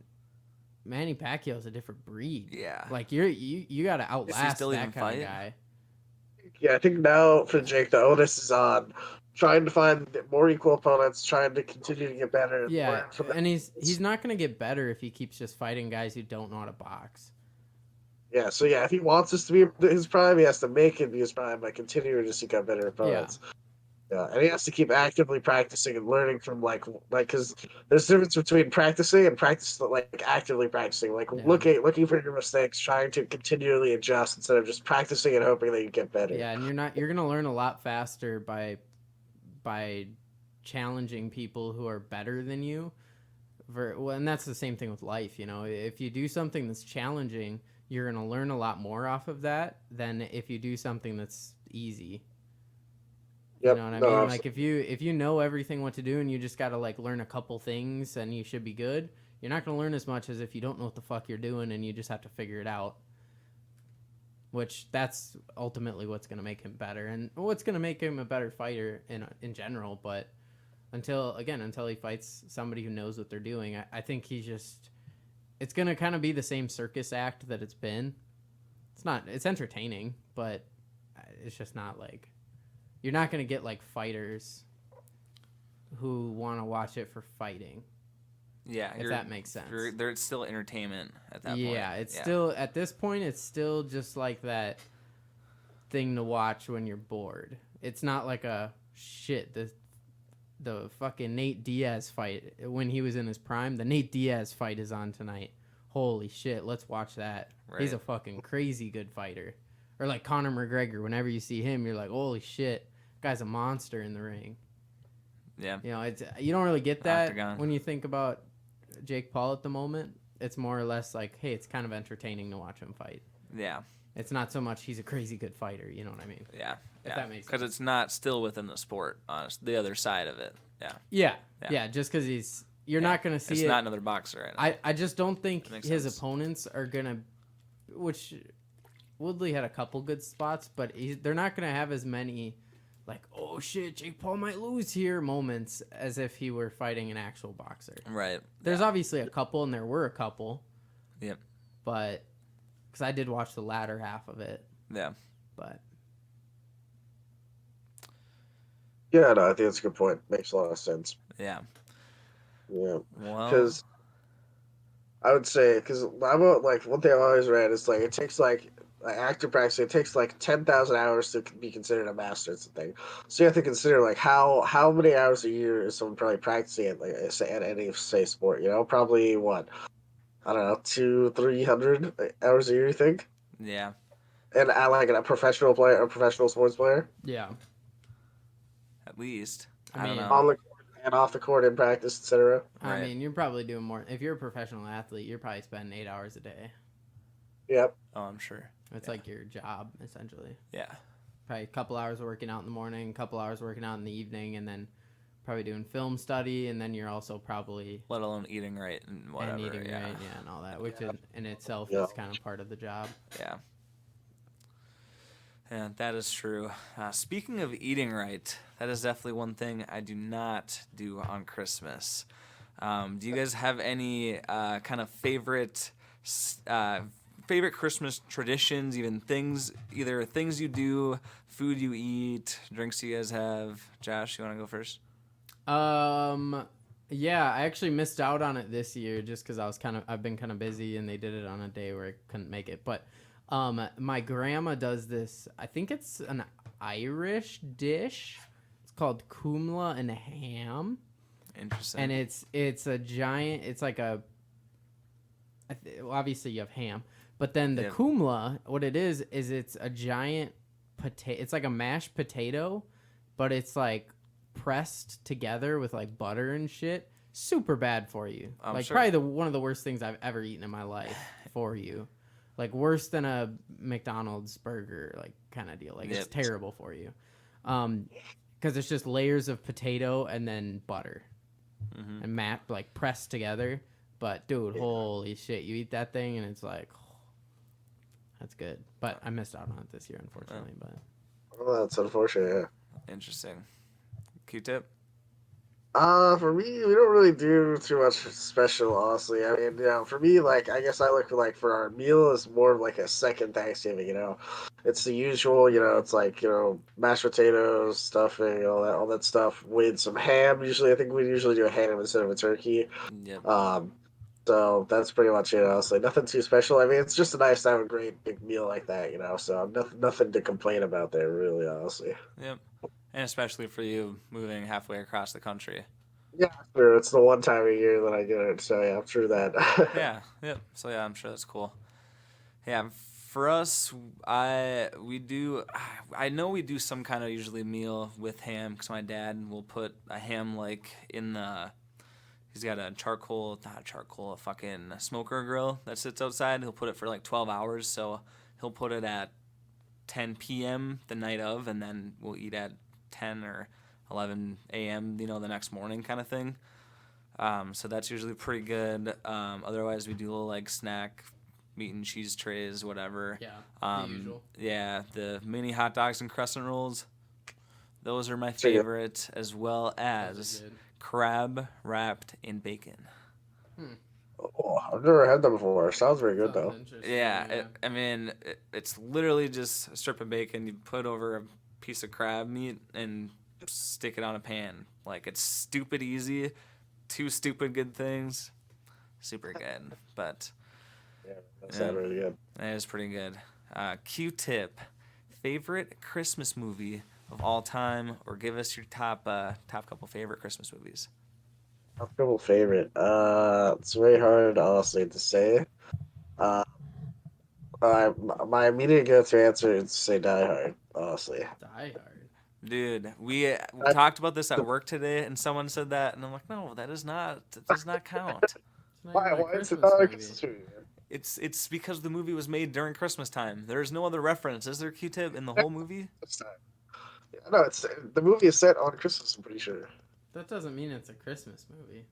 S2: Manny Pacquiao's a different breed.
S3: Yeah.
S2: Like you got to outlast
S3: still
S2: that
S3: even
S2: kind
S3: fighting?
S2: of guy.
S4: Yeah, I think now for Jake, the onus is on trying to find more equal opponents, trying to continue to get better.
S2: Yeah.
S4: learn from them.
S2: And he's not going to get better if he keeps just fighting guys who don't know how to box.
S4: Yeah, so yeah, if he wants this to be his prime, he has to make it be his prime by continuing to seek out better opponents. Yeah, and he has to keep actively practicing and learning from because there's a difference between practicing and actively practicing,
S2: Yeah.
S4: looking for your mistakes, trying to continually adjust instead of just practicing and hoping that you get better.
S2: Yeah, and you're going to learn a lot faster by challenging people who are better than you. And that's the same thing with life, If you do something that's challenging, you're going to learn a lot more off of that than if you do something that's easy.
S4: Yep.
S2: You know what I
S4: No,
S2: mean?
S4: abs-
S2: Like if you know everything what to do and you just got to learn a couple things and you should be good, you're not going to learn as much as if you don't know what the fuck you're doing and you just have to figure it out. Which that's ultimately what's going to make him better and what's going to make him a better fighter in general, but until he fights somebody who knows what they're doing, I think it's going to kind of be the same circus act that it's been. It's entertaining, but it's just not you're not going to get fighters who want to watch it for fighting.
S3: Yeah,
S2: If that makes sense.
S3: It's still entertainment at that point.
S2: Yeah, it's still, at this point, it's still just like that thing to watch when you're bored. It's not like a shit. the fucking Nate Diaz fight when he was in his prime. The Nate Diaz fight is on tonight. Holy shit, let's watch that.
S3: Right.
S2: He's a fucking crazy good fighter. Or like Conor McGregor, whenever you see him, you're like, holy shit, guy's a monster in the ring.
S3: Yeah.
S2: You know, it's you don't really get that
S3: Octagon.
S2: when you think about Jake Paul at the moment. It's more or less like, hey, it's kind of entertaining to watch him fight.
S3: Yeah.
S2: It's not so much he's a crazy good fighter, you know what I mean?
S3: Yeah.
S2: If that makes
S3: Because
S2: sense.
S3: it's not still within the sport, honest. The other side of it. Yeah.
S2: Yeah,
S3: Yeah.
S2: yeah. Just because you're not going to see
S3: It's
S2: it.
S3: not another boxer right now.
S2: I just don't think
S3: That makes
S2: his
S3: sense.
S2: opponents are going to, which Woodley had a couple good spots, but they're not going to have as many, like, oh shit, Jake Paul might lose here moments as if he were fighting an actual boxer.
S3: Right.
S2: There's obviously a couple, and there were a couple.
S3: Yep.
S2: But, because I did watch the latter half of it,
S3: Yeah.
S2: but.
S4: Yeah, no, I think that's a good point. Makes a lot of sense.
S3: Yeah.
S4: Yeah,
S3: Well.
S4: because I would say, because I'm like one thing I've always read is like it takes like actor practice. It takes like 10,000 hours to be considered a master. It's a thing. So you have to consider like how many hours a year is someone probably practicing at like say at any say sport. You know, probably what, I don't know, 200-300 hours a year. You think?
S3: Yeah.
S4: And I like a professional player, a professional sports player
S2: Yeah.
S3: At least.
S2: I
S3: I don't
S2: mean-
S3: know.
S4: on the court and off the court in practice, etc.
S2: I
S3: Right.
S2: mean, you're probably doing more. If you're a professional athlete, you're probably spending 8 hours a day.
S4: Yep.
S3: Oh, I'm sure.
S2: It's like your job, essentially.
S3: Yeah.
S2: Probably a couple hours working out in the morning, a couple hours working out in the evening, and then probably doing film study, and then you're also probably
S3: Let alone eating right and whatever.
S2: and eating
S3: yeah.
S2: right, yeah, and all that, which in itself
S4: Yeah.
S2: is kind of part of the job.
S3: Yeah. Yeah, that is true. Speaking of eating right, that is definitely one thing I do not do on Christmas. Do you guys have any kind of favorite Christmas traditions, even things, either things you do, food you eat, drinks you guys have? Josh, you want to go first?
S2: Yeah, I actually missed out on it this year just because I've been kind of busy, and they did it on a day where I couldn't make it. But my grandma does this. I think it's an Irish dish. It's called cumla and ham,
S3: Interesting.
S2: and it's a giant. It's like obviously you have ham, but then the
S3: Yep.
S2: cumla, what it is it's a giant potato. It's like a mashed potato, but it's like pressed together with like butter and shit. Super bad for you.
S3: I'm
S2: like
S3: sure.
S2: probably one of the worst things I've ever eaten in my life for you. Like worse than a McDonald's burger, like kind of deal. Like
S3: Yep.
S2: it's terrible for you. Because it's just layers of potato and then butter
S3: Mhm.
S2: and like pressed together. But dude, holy shit, you eat that thing and it's like, that's good. But I missed out on it this year, unfortunately. But
S4: Well, that's unfortunate. Yeah.
S3: Interesting. Q-tip?
S4: For me, we don't really do too much special, honestly. I mean, for me, like, I guess I look like for our meal is more of like a second Thanksgiving, It's the usual, it's like, mashed potatoes, stuffing, all that stuff with some ham. Usually, I think we usually do a ham instead of a turkey.
S3: Yep.
S4: So that's pretty much it, honestly. Nothing too special. I mean, it's just nice to have a great big meal like that, So nothing to complain about there, really, honestly.
S3: Yep. And especially for you moving halfway across the country.
S4: Yeah, sure. It's the one time a year that I get it, so yeah, I'm true that.
S3: Yeah. Yep. So yeah, I'm sure that's cool. Yeah. For us, I know we do some kind of usually meal with ham because my dad will put a ham like in the. He's got a a fucking smoker grill that sits outside. He'll put it for like 12 hours, so he'll put it at 10 p.m. the night of, and then we'll eat at 10 or 11 a.m. The next morning kind of thing. So that's usually pretty good. Otherwise, we do a little like snack, meat and cheese trays, whatever.
S2: yeah,
S3: The
S2: usual.
S3: Yeah, the mini hot dogs and crescent rolls. Those are my
S4: So, yeah.
S3: favorite, as well as crab wrapped in bacon.
S4: Oh, I've never had that before. Sounds very good, though.
S3: Yeah, it's literally just a strip of bacon you put over a piece of crab meat and stick it on a pan. Like, it's stupid easy. 2 stupid good things. Super good. But
S4: Yeah, that sounds really good.
S3: it is pretty good. Q-tip. Favorite Christmas movie of all time, or give us your top couple favorite Christmas movies.
S4: A couple favorite. It's very hard, honestly, to say. Uh, my immediate go-to answer is to say Die Hard, honestly.
S2: Die Hard.
S3: Dude, we
S4: I-
S3: talked about this at work today, and someone said that, and I'm like, no, that does not count.
S2: It's not
S4: Why?
S2: even a
S4: Why is it
S2: Christmas
S4: not a
S2: movie.
S4: Christmas movie? Man?
S3: It's because the movie was made during Christmas time. There is no other reference. Is there, Q-Tip, in the whole movie?
S4: This time. Yeah, no, it's the movie is set on Christmas. I'm pretty sure.
S2: That doesn't mean it's a Christmas movie.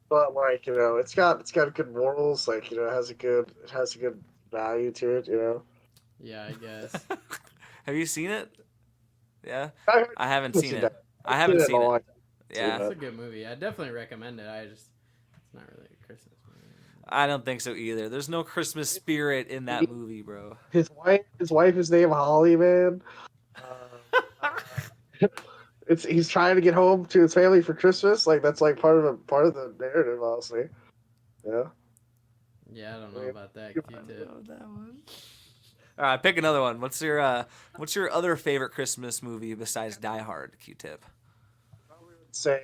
S4: But like it's got good morals. Like it has a good value to it.
S2: Yeah, I guess.
S3: Have you seen it? Yeah,
S4: Die Hard-
S3: I haven't
S4: Listen,
S3: seen
S4: Die
S3: it. I haven't seen
S4: all
S3: it.
S4: I-
S3: Yeah,
S2: It's a good movie. I definitely recommend it. It's not really a Christmas movie.
S3: I don't think so either. There's no Christmas spirit in that movie, bro.
S4: His wife is named Holly, man. He's trying to get home to his family for Christmas. Like that's like part of the narrative, honestly. Yeah.
S2: Yeah, I don't know about that,
S3: I
S2: Q-Tip.
S3: know that one. All right, pick another one. What's your other favorite Christmas movie besides Die Hard, Q-Tip?
S4: I would say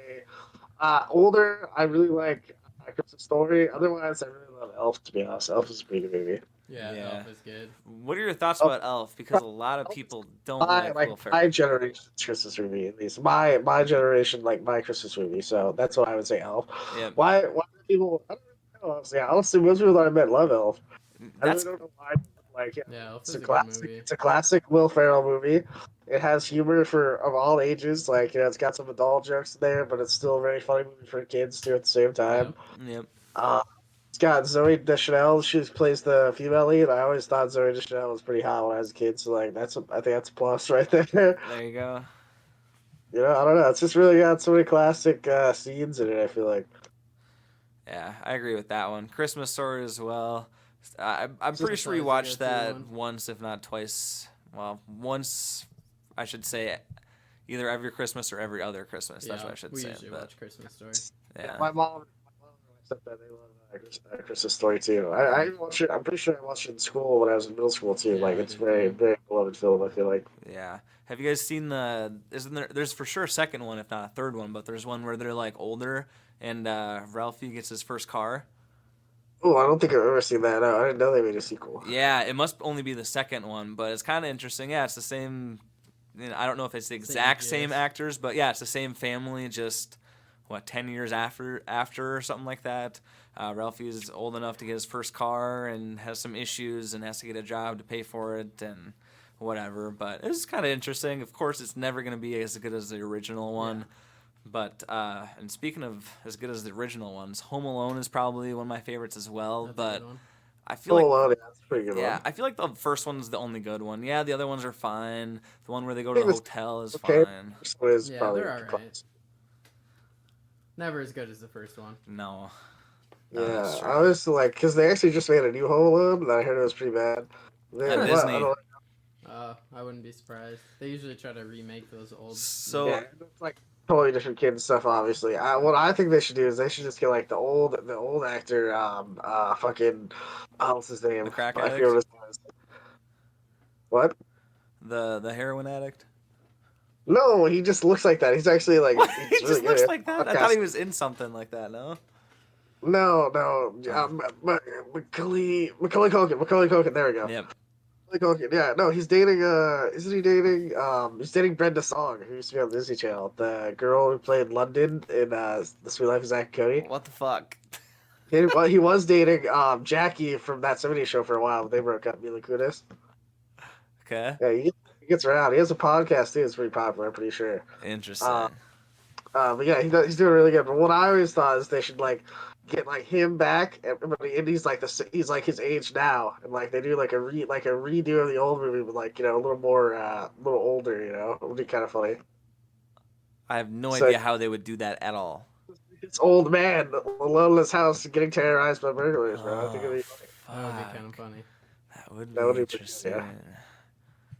S4: older. I really like Christmas Story. Otherwise, I really love Elf. To be honest, Elf is a pretty good movie.
S2: Yeah,
S3: Yeah.
S2: Elf is good.
S3: What are your thoughts about Elf? Because a lot of people don't like Will Ferrell.
S4: My generation's Christmas movie, at least my generation, like my Christmas movie. So that's what I would say. Elf.
S3: Yeah,
S4: Why do people? I don't know. Honestly, most people that I met love Elf. I
S3: that's
S4: really don't know why. Like, yeah,
S2: Yeah, Elf
S4: it's
S2: is
S4: a
S2: a good
S4: classic.
S2: movie.
S4: It's a classic Will Ferrell movie. It has humor of all ages. Like, it's got some adult jokes there, but it's still a very funny movie for kids too. At the same time,
S3: yep.
S4: it's got Zoe Deschanel. She plays the female lead. I always thought Zoe Deschanel was pretty hot when I was a kid. So like, I think that's a plus right there.
S3: There you go.
S4: I don't know. It's just really got so many classic scenes in it. I feel like.
S3: Yeah, I agree with that one. Christmas Story as well. I'm pretty sure we
S2: Surprised
S3: watched
S2: you got
S3: that
S2: to one.
S3: once, if not twice. Well, once, I should say, either every Christmas or every other Christmas. That's what I should
S2: we
S3: say.
S2: usually
S3: But,
S2: watch Christmas Story.
S3: yeah.
S4: My mom said that they love Christmas Story too. I even watched it. I'm pretty sure I watched it in school when I was in middle school too.
S2: Yeah,
S4: Like
S2: I
S4: it's
S2: did
S4: very
S2: too.
S4: very beloved film. I feel like.
S3: Yeah. Have you guys seen there's for sure a second one, if not a third one, but there's one where they're like older and Ralphie gets his first car.
S4: Oh, I don't think I've ever seen that. No, I didn't know they made a sequel.
S3: Yeah, it must only be the second one, but it's kind of interesting. Yeah, it's the same. I don't know if it's the exact same
S2: yes.
S3: actors, but yeah, it's the same family. Just 10 years after or something like that. Ralphie is old enough to get his first car and has some issues and has to get a job to pay for it and whatever. But it's kind of interesting. Of course, it's never going to be as good as the original one.
S2: Yeah.
S3: But and speaking of as good as the original ones, Home Alone is probably one of my favorites as well.
S2: That's a
S3: but
S2: good one.
S3: I feel like
S4: Alone, that's a pretty good
S3: yeah,
S4: one.
S3: I feel like the first one's the only good one. Yeah, the other ones are fine. The one where they go
S4: I
S3: to
S4: think
S3: the
S4: it's
S3: hotel is
S4: okay.
S3: fine.
S4: First one is
S2: Yeah,
S4: probably
S2: they're alright. Never as good as the first one.
S3: No.
S4: Yeah,
S3: that's true.
S4: I was like, because they actually just made a new Home Alone, and I heard it was pretty bad.
S3: At Disney.
S4: I don't
S2: I wouldn't be surprised. They usually try to remake those old.
S3: So
S4: yeah, it's like totally different kid and stuff. Obviously, what I think they should do is they should just get like the old actor, fucking, what's his name?
S3: The crack
S4: I forget
S3: addict?
S4: what his name is. What?
S3: the heroin addict.
S4: No, he just looks like that. He's actually like
S3: What?
S4: he's
S3: He
S4: really
S3: just looks
S4: good.
S3: like that. I thought he was in something like that. No.
S4: No, Macaulay Culkin. There we go.
S3: Yep.
S4: Macaulay Culkin. Yeah, no, he's dating. Isn't he dating? He's dating Brenda Song, who used to be on the Disney Channel. The girl who played London in The Sweet Life of Zack and Cody.
S3: What the fuck?
S4: He was dating Jackie from that '70s show for a while, but they broke up. Mila Kunis.
S3: Okay.
S4: Yeah, he gets around. He has a podcast too. It's pretty popular. I'm pretty sure.
S3: Interesting.
S4: But yeah, he's doing really good. But what I always thought is they should like get like him back, and he's like he's like his age now, and like they do like a redo of the old movie, but like a little more a little older. It would be kind of funny.
S3: I have no
S4: so-
S3: idea how they would do that at all.
S4: It's old man alone in his house getting terrorized by burglars, bro. I think it'd be funny.
S2: That would be
S3: Fuck.
S2: kind of funny.
S3: That would
S4: That would
S3: be
S4: be pretty
S3: interesting.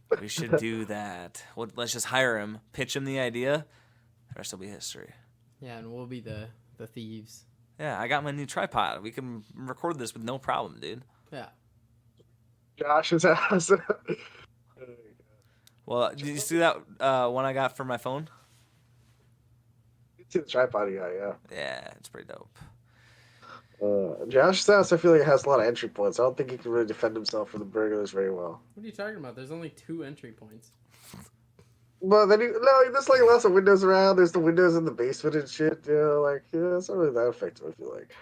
S4: good,
S3: We should do that. Let's just hire him, pitch him the idea. The rest will be history.
S2: Yeah, and we'll be the thieves.
S3: Yeah, I got my new tripod. We can record this with no problem, dude.
S2: Yeah.
S4: Josh's house.
S3: Well, did you see that one I got for my phone?
S4: You see the tripod you got, yeah.
S3: Yeah, it's pretty dope.
S4: Josh's house, I feel like it has a lot of entry points. I don't think he can really defend himself from the burglars very well.
S2: What are you talking about? There's only 2 entry points.
S4: Well, then there's like lots of windows around. There's the windows in the basement and shit. It's not really that effective, I feel like.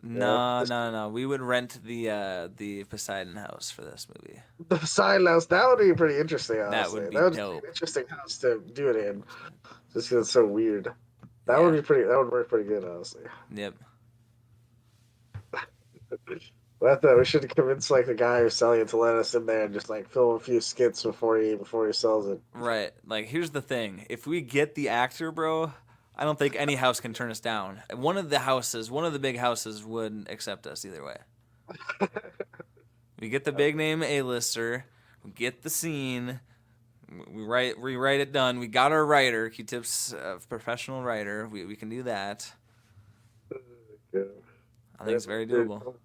S3: No. We would rent the Poseidon house for this movie.
S4: The Poseidon house, that would be pretty interesting, honestly.
S3: That would be
S4: Be
S3: dope.
S4: an interesting house to do it in. Just because it's so weird. That
S3: Yeah.
S4: would work pretty good, honestly.
S3: Yep.
S4: We should convince like the guy who's selling it to let us in there and just like film a few skits before he sells it.
S3: Right. Like, here's the thing. If we get the actor, bro, I don't think any house can turn us down. One of the big houses would accept us either way. We get the big name A-lister. We get the scene. We write it done. We got our writer. Q-Tip's a professional writer. We can do that.
S4: Yeah.
S3: I think it's very doable.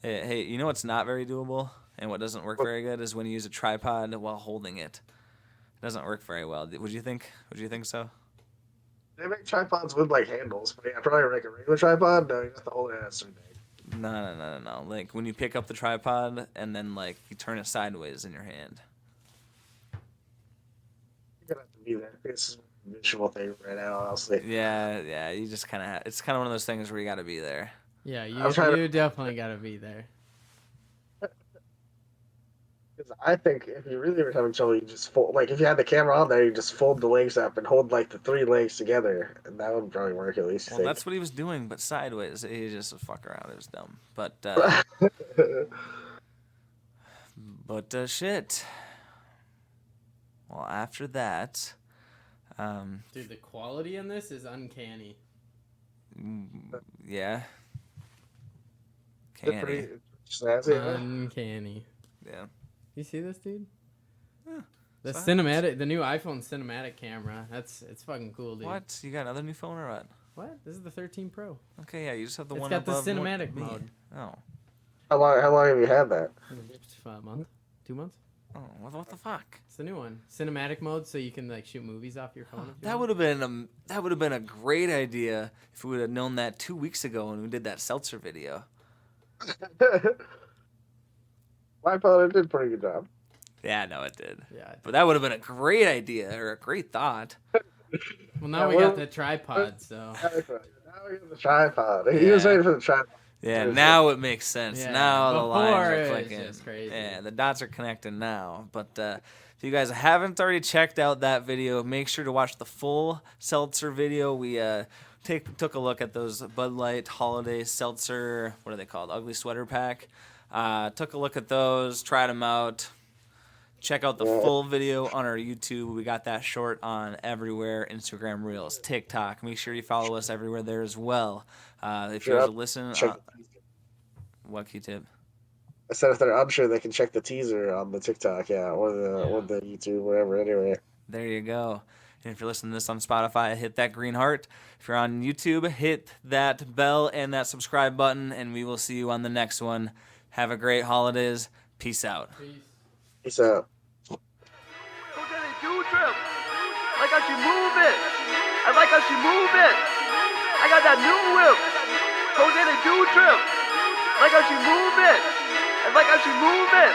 S3: Hey, you know what's not very doable and what doesn't work very good is when you use a tripod while holding it. It doesn't work very well. Would you think so?
S4: They make tripods with like handles, but yeah, probably like a regular tripod. No, you have to hold it at a certain angle.
S3: No. Like when you pick up the tripod and then like you turn it sideways in your hand.
S4: You're gonna have to be there. It's a visual thing right now, honestly.
S3: Yeah. You just kind of it's kind of one of those things where you got to be there.
S2: Yeah, you definitely got to be there.
S4: Because I think if you really were having trouble, you just fold. Like if you had the camera on there, you just fold the legs up and hold like the 3 legs together, and that would probably work at least.
S3: Well, that's what he was doing, but sideways. He just would fuck around. It was dumb. But shit. Well, after that,
S2: Dude, the quality in this is uncanny.
S3: yeah.
S4: They're pretty snazzy.
S2: Uncanny.
S3: Yeah.
S2: You see this, dude?
S3: Yeah,
S2: the new iPhone cinematic camera. It's fucking cool, dude.
S3: What? You got another new phone or what?
S2: What? This is the 13 Pro.
S3: Okay, yeah, you just have the
S2: It's
S3: one
S2: got the
S3: above
S2: cinematic
S3: me.
S2: mode.
S3: Oh.
S4: How long have you had that?
S2: A month? 2 months?
S3: Oh, what the fuck?
S2: It's the new one. Cinematic mode, so you can like shoot movies off your phone.
S3: That would have been a great idea if we would have known that 2 weeks ago when we did that seltzer video.
S4: My phone did a pretty good job.
S3: Yeah, no, it did.
S2: Yeah.
S3: But that would have been a great idea or a great thought.
S2: Well, now we got the tripod, so.
S4: Now we got the tripod. He was waiting for the tripod.
S3: Yeah, now it makes sense.
S2: Yeah,
S3: now the lines
S2: before
S3: are
S2: it was
S3: clicking.
S2: just crazy.
S3: Yeah, the dots are connecting now. But if you guys haven't already checked out that video, make sure to watch the full seltzer video. We took a look at those Bud Light Holiday Seltzer, what are they called? Ugly Sweater Pack. Took a look at those, tried them out. Check out the full video on our YouTube. We got that short on everywhere, Instagram Reels, TikTok. Make sure you follow us everywhere there as well. If you guys listen, what Q-Tip?
S4: I said if they're unsure, they can check the teaser on the TikTok, or the YouTube, wherever. Anyway,
S3: there you go. And if you're listening to this on Spotify, hit that green heart. If you're on YouTube, hit that bell and that subscribe button, and we will see you on the next one. Have a great holidays. Peace out.
S4: peace out.
S1: Jose the dude trip. I like how she move it. I like how she move it. I got that new whip. Jose the dude trip. I like how she move it. I like how she move it.